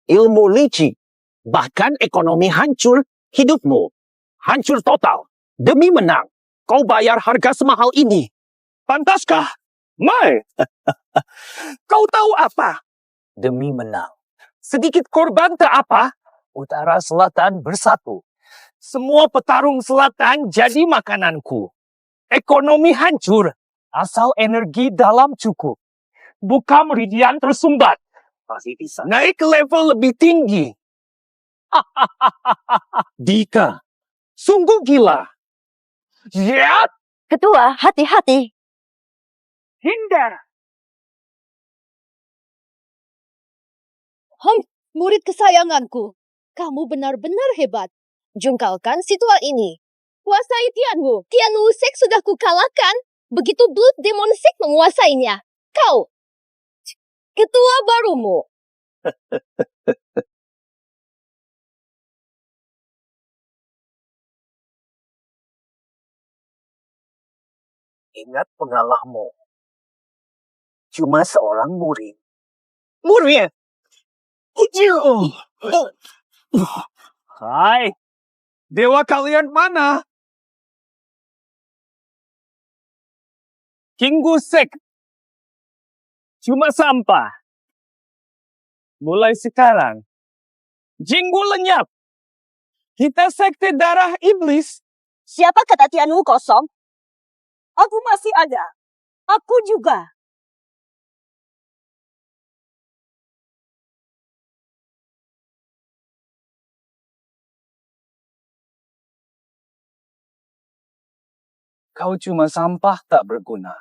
Ilmu licik, bahkan ekonomi hancur, hidupmu hancur total. Demi menang, kau bayar harga semahal ini. Pantaskah? Mai! Kau tahu apa? Demi menang. Sedikit korban tak apa. Utara Selatan bersatu. Semua petarung selatan jadi makananku. Ekonomi hancur. Asal energi dalam cukup. Buka meridian tersumbat. Pasti bisa. Naik ke level lebih tinggi. Dika. Sungguh gila. Ziat. Ketua, hati-hati. Hindar. Murid kesayanganku. Kamu benar-benar hebat. Jungkalkan si tua ini. Kuasai Tianwu. Tianwu Sek sudah kukalahkan. Begitu Blood Demon Sek menguasainya. Kau, ketua barumu. Ingat pengalahmu. Cuma seorang murid. Murid? Hai. Dewa kalian mana? Kinggu Sek. Cuma sampah. Mulai sekarang. Jinggu lenyap. Kita sekte darah iblis. Siapa kata Tianwu kosong? Aku masih ada. Aku juga. Kau cuma sampah tak berguna.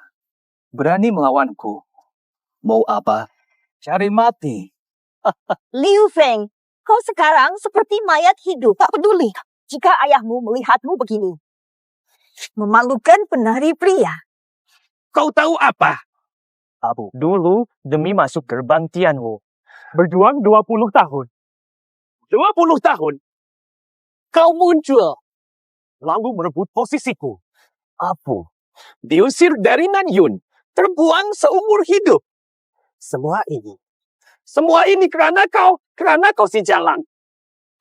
Berani melawanku. Mau apa? Cari mati. Liu Feng, kau sekarang seperti mayat hidup. Tak peduli jika ayahmu melihatmu begini. Memalukan penari pria. Kau tahu apa? Abu. Dulu demi masuk gerbang Tianwu. Berjuang 20 tahun. 20 tahun? Kau muncul, lalu merebut posisiku. Aku diusir dari Nanyun, terbuang seumur hidup. Semua ini karena kau si jalan.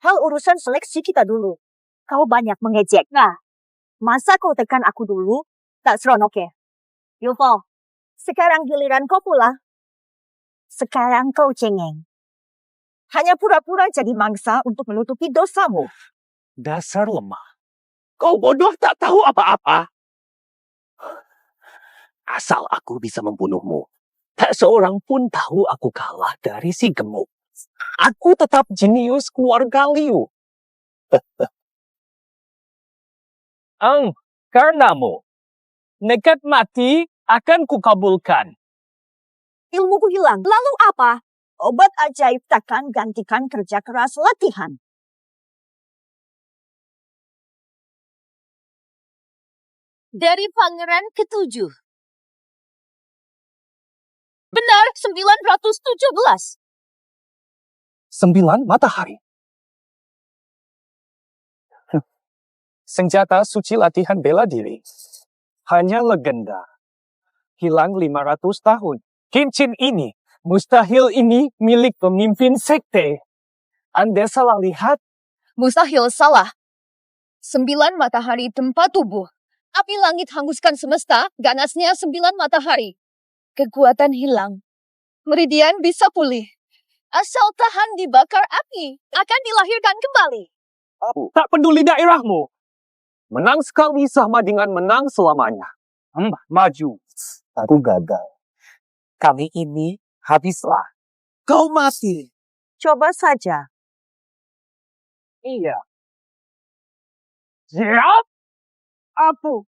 Hal urusan seleksi kita dulu. Kau banyak mengejek. Nah, masa kau tekan aku dulu? Tak seronok ya? Yufo, sekarang giliran kau pula. Sekarang kau cengeng. Hanya pura-pura jadi mangsa untuk menutupi dosamu. Dasar lemah. Kau bodoh tak tahu apa-apa. Asal aku bisa membunuhmu, tak seorang pun tahu aku kalah dari si gemuk. Aku tetap jenius keluarga Liu. Karenamu, nekat mati akan kukabulkan. Ilmuku hilang. Lalu apa? Obat ajaib takkan gantikan kerja keras latihan. Dari Pangeran ke-7. Benar, 917. 9 matahari. Senjata suci latihan bela diri. Hanya legenda. Hilang 500 tahun. Cincin ini, mustahil ini milik pemimpin sekte. Anda salah lihat. Mustahil salah. 9 matahari tempat tubuh. Api langit hanguskan semesta, ganasnya 9 matahari. Kekuatan hilang. Meridian bisa pulih. Asal tahan dibakar api, akan dilahirkan kembali. Tak peduli daerahmu. Menang sekali sama dengan menang selamanya. Maju. Aku gagal. Kali ini habislah. Kau mati. Coba saja. Iya. Siap? Apa?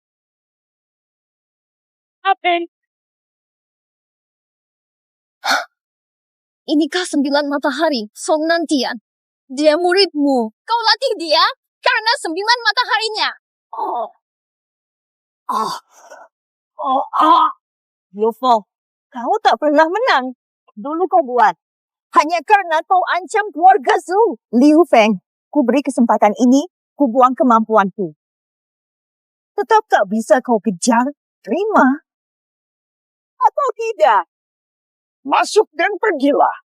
Inikah 9 matahari, Song Nantian? Dia muridmu. Kau latih dia karena 9 mataharinya. Yufo, kau tak pernah menang. Dulu kau buat. Hanya karena kau ancam keluarga Zhu. Liu Feng, ku beri kesempatan ini, ku buang kemampuanku. Tetap tak bisa kau kejar, terima. Atau tidak? Masuk dan pergilah.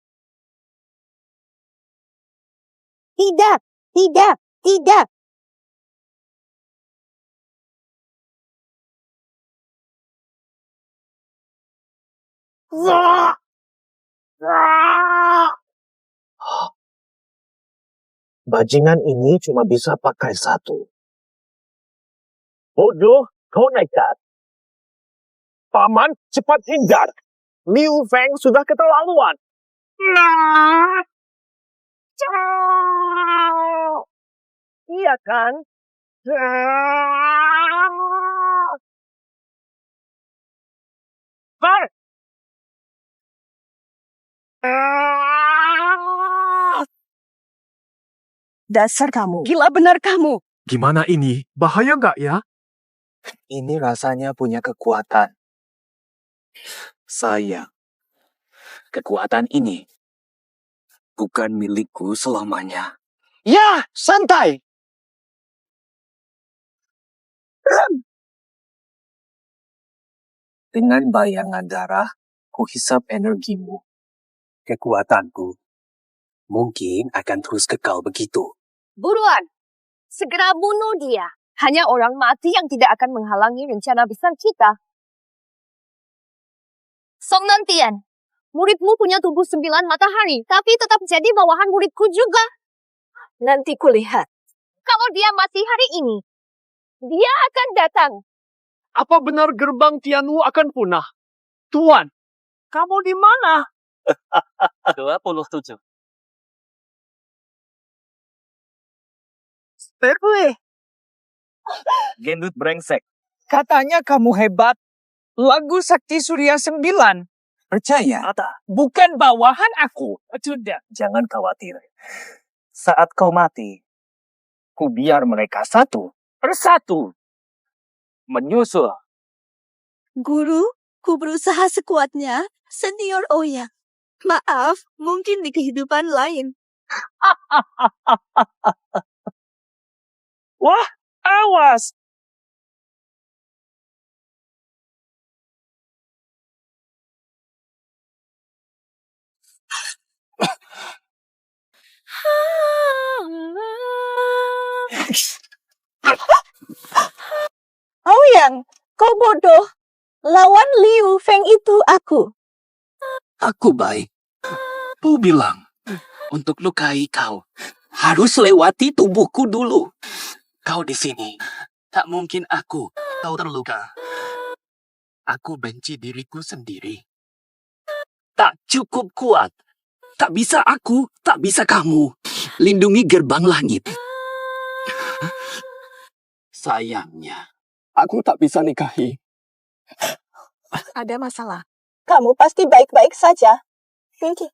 Tidak, tidak, tidak. Bajingan ini cuma bisa pakai satu. Bodoh, kau nekat. Paman, cepat hindar. Liu Feng sudah keterlaluan. Iya kan? Dasar kamu. Gila benar kamu. Gimana ini? Bahaya nggak ya? Ini rasanya punya kekuatan. Sayang, kekuatan ini bukan milikku selamanya. Ya, santai. Dengan bayangan darah, kuhisap energimu. Kekuatanku mungkin akan terus kekal begitu. Buruan, segera bunuh dia. Hanya orang mati yang tidak akan menghalangi rencana besar kita. Song Nantian, muridmu punya tubuh 9 matahari, tapi tetap jadi bawahan muridku juga. Nanti kulihat. Kalau dia mati hari ini, dia akan datang. Apa benar gerbang Tianwu akan punah? Tuan, kamu di mana? 27. Gendut brengsek. Katanya kamu hebat. Lagu Sakti Surya 9. Percaya? Bukan bawahan aku. Sudah. Jangan khawatir. Saat kau mati, ku biar mereka satu persatu menyusul. Guru, ku berusaha sekuatnya, Senior Oya. Maaf, mungkin di kehidupan lain. Wah, awas! Aoyang, kau bodoh. Lawan Liu Feng itu aku. Aku baik. Ku bilang, untuk lukai kau, harus lewati tubuhku dulu. Kau di sini, tak mungkin kau terluka. Aku benci diriku sendiri. Tak cukup kuat. Tak bisa aku, tak bisa kamu. Lindungi gerbang langit. Sayangnya, aku tak bisa nikahi. Ada masalah. Kamu pasti baik-baik saja. Pinky,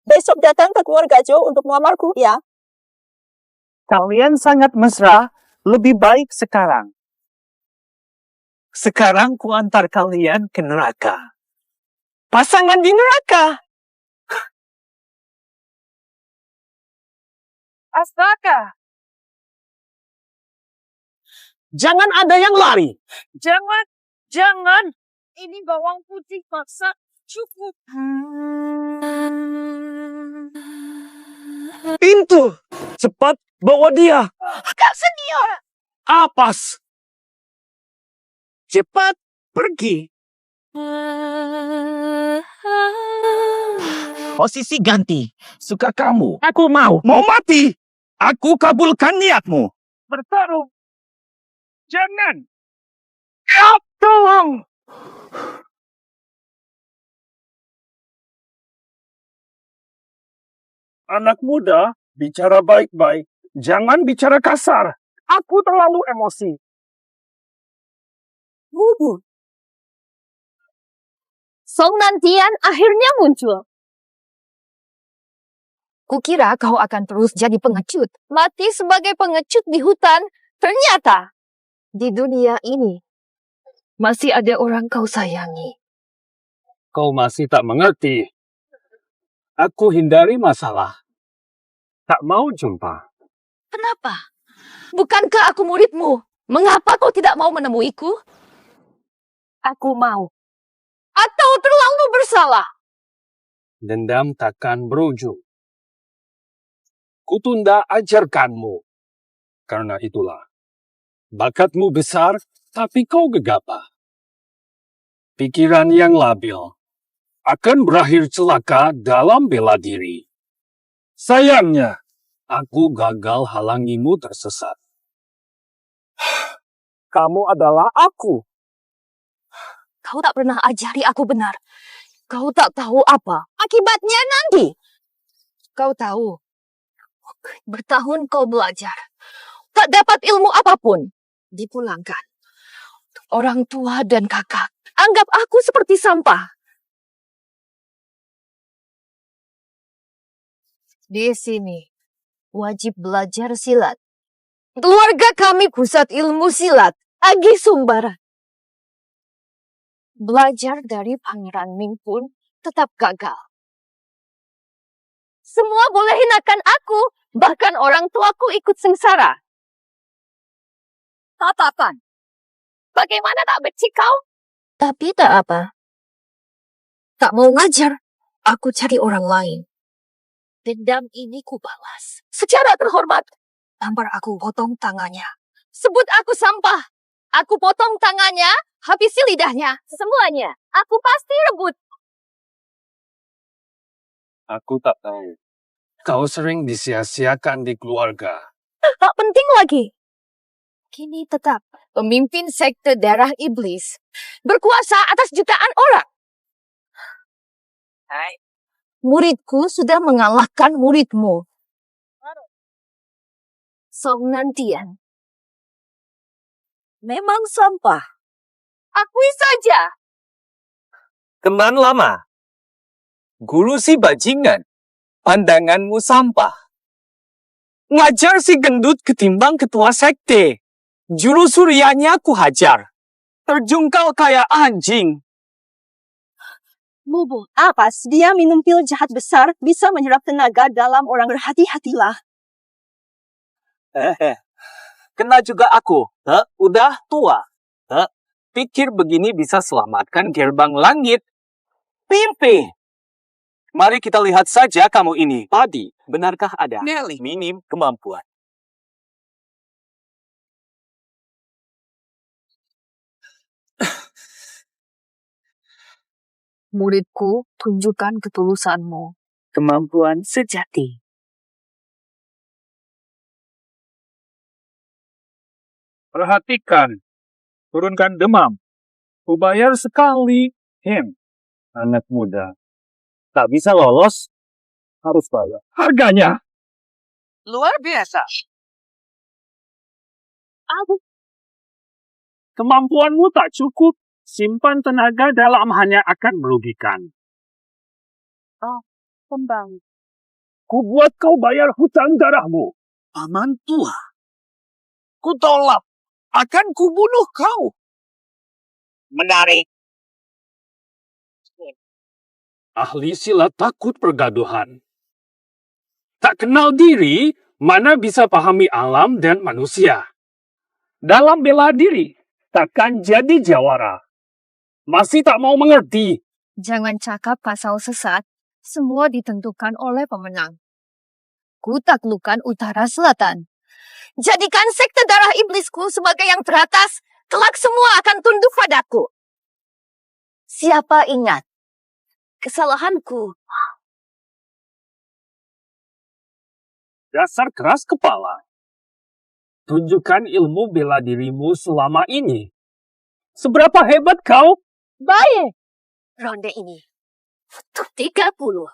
besok datang ke keluarga Zhou untuk melamarku, ya? Kalian sangat mesra, lebih baik sekarang. Sekarang ku antar kalian ke neraka. Pasangan di neraka. Astaga! Jangan ada yang lari. Jangan! Ini bawang putih paksa. Cukup. Pintu. Cepat bawa dia. Kak Senior! Apas. Cepat pergi. Posisi ganti. Suka kamu. Aku mau. Mau mati. Aku kabulkan niatmu. Bertarung. Jangan! Ya, tolong. Anak muda, bicara baik-baik. Jangan bicara kasar. Aku terlalu emosi. Bubu. Song Nantian akhirnya muncul. Kukira kau akan terus jadi pengecut. Mati sebagai pengecut di hutan. Ternyata di dunia ini masih ada orang kau sayangi. Kau masih tak mengerti. Aku hindari masalah. Tak mau jumpa. Kenapa? Bukankah aku muridmu? Mengapa kau tidak mau menemuiku? Aku mau. Atau terlalu bersalah? Dendam takkan berujung. Kutunda ajarkanmu. Karena itulah. Bakatmu besar, tapi kau gegabah. Pikiran yang labil akan berakhir celaka dalam bela diri. Sayangnya, aku gagal halangimu tersesat. Kamu adalah aku. Kau tak pernah ajari aku benar. Kau tak tahu apa akibatnya nanti. Kau tahu, bertahun kau belajar. Tak dapat ilmu apapun. Dipulangkan. Orang tua dan kakak anggap aku seperti sampah. Di sini, wajib belajar silat. Keluarga kami pusat ilmu silat, Agi Sumbaran. Belajar dari Pangeran Ming pun tetap gagal. Semua boleh hinakan aku, bahkan orang tuaku ikut sengsara. Tatapan, bagaimana tak benci kau? Tapi tak apa. Tak mau ngajar, aku cari orang lain. Dendam ini kubalas. Secara terhormat, tampar aku potong tangannya. Sebut aku sampah. Aku potong tangannya, habisi lidahnya. Semuanya, aku pasti rebut. Aku tak tahu. Kau sering disia-siakan di keluarga. Tak penting lagi. Kini tetap pemimpin sekte darah iblis. Berkuasa atas jutaan orang. Hai. Muridku sudah mengalahkan muridmu. Song Nantian. Memang sampah. Akui saja. Teman lama. Guru si bajingan. Pandanganmu sampah. Ngajar si gendut ketimbang ketua sekte. Jurus suryanya ku hajar. Terjungkal kayak anjing. Bubu, apas dia minum pil jahat besar bisa menyerap tenaga dalam orang. Berhati-hatilah. kena juga aku. Udah tua. Pikir begini bisa selamatkan gerbang langit. Mimpi. Mari kita lihat saja kamu ini. Padi, benarkah ada minim kemampuan? Muridku, tunjukkan ketulusanmu. Kemampuan sejati. Perhatikan. Turunkan demam. Kubayar sekali. Anak muda. Tak bisa lolos. Harus bayar. Harganya. Luar biasa. Kemampuanmu tak cukup. Simpan tenaga dalam hanya akan merugikan. Kembang. Ku buat kau bayar hutang darahmu. Paman tua. Ku tolak. Akan kubunuh kau. Menarik. Ahli silat takut pergaduhan. Tak kenal diri, mana bisa pahami alam dan manusia. Dalam bela diri, takkan jadi jawara. Masih tak mau mengerti. Jangan cakap pasal sesat. Semua ditentukan oleh pemenang. Ku taklukkan utara selatan. Jadikan sekte darah iblisku sebagai yang teratas, kelak semua akan tunduk padaku. Siapa ingat? Kesalahanku. Dasar keras kepala. Tunjukkan ilmu bela dirimu selama ini. Seberapa hebat kau? Baik. Ronde ini. 30.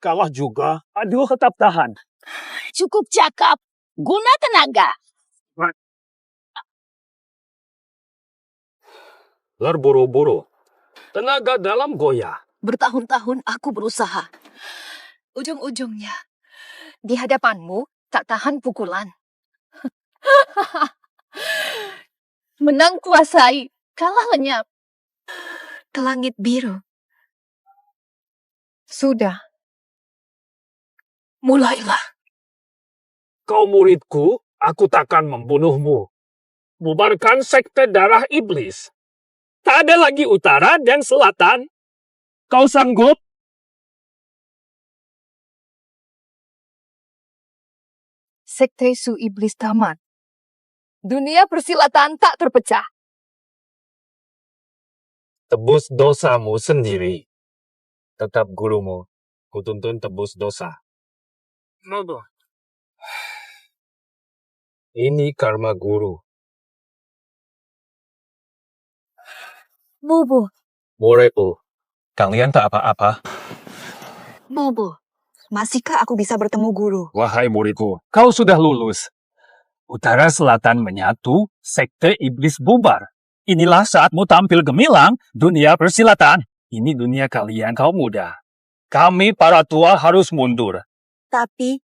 Kalah juga. Aduh, tetap tahan. Cukup cakap. Guna tenaga. Boro-boro. Tenaga dalam goyah. Bertahun-tahun aku berusaha. Ujung-ujungnya, di hadapanmu tak tahan pukulan. Menang kuasai, kalah lenyap. Ke langit biru. Sudah. Mulailah. Kau muridku, aku takkan membunuhmu. Bubarkan sekte darah iblis. Tak ada lagi utara dan selatan. Kau sanggup? Sekte Su Iblis tamat. Dunia persilatan tak terpecah. Tebus dosamu sendiri. Tetap gurumu. Kutuntun tebus dosa. Nodo. Ini karma guru. Bubu, Muridku, kalian tak apa-apa. Bubu, masihkah aku bisa bertemu guru? Wahai muridku, kau sudah lulus. Utara selatan menyatu, sekte iblis bubar. Inilah saatmu tampil gemilang, dunia persilatan. Ini dunia kalian kaum muda. Kami para tua harus mundur. Tapi,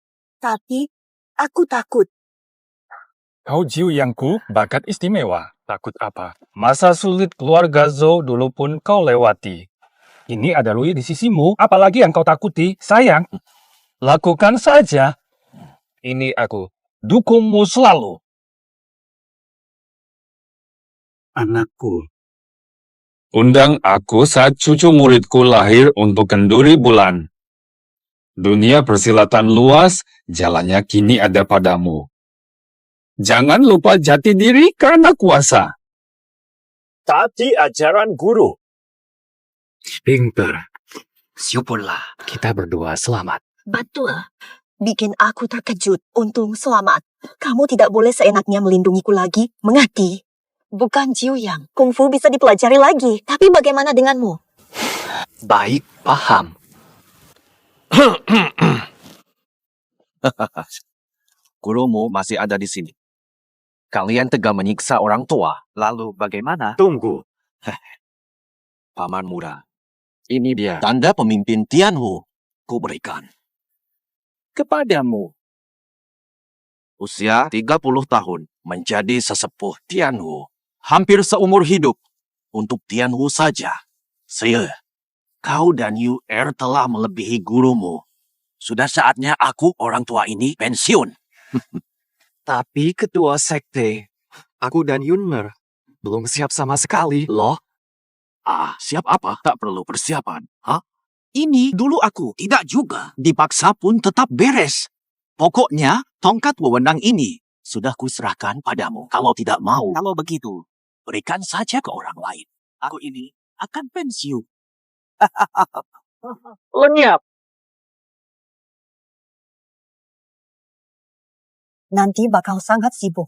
aku takut. Kau Jiu Yangku, bakat istimewa. Takut apa? Masa sulit keluarga Zhou dulu pun kau lewati. Ini ada Lui di sisimu, apalagi yang kau takuti, sayang. Lakukan saja. Ini aku. Dukungmu selalu. Anakku. Undang aku saat cucu muridku lahir untuk kenduri bulan. Dunia persilatan luas, jalannya kini ada padamu. Jangan lupa jati diri karena kuasa. Taati ajaran guru. Pinter. Syukurlah kita berdua selamat. Betul. Bikin aku terkejut. Untung selamat. Kamu tidak boleh seenaknya melindungiku lagi. Mengerti? Bukan Jiu Yang. Kungfu bisa dipelajari lagi. Tapi bagaimana denganmu? Baik, paham. Gurumu masih ada di sini. Kalian tega menyiksa orang tua. Lalu bagaimana? Tunggu. Paman muda. Ini dia tanda pemimpin Tianwu. Ku berikan. Kepadamu. Usia 30 tahun. Menjadi sesepuh Tianwu. Hampir seumur hidup. untuk Tianwu saja. Saya, kau dan Yu Er telah melebihi gurumu. Sudah saatnya aku orang tua ini pensiun. Tapi ketua sekte, aku dan Yunmer belum siap sama sekali, loh. Siap apa? Tak perlu persiapan. Ini dulu aku. Tidak juga. Dipaksa pun tetap beres. Pokoknya, tongkat wewenang ini sudah kuserahkan padamu. Kalau tidak mau, kalau begitu, berikan saja ke orang lain. Aku ini akan pensiun. Lenyap. Nanti bakal sangat sibuk.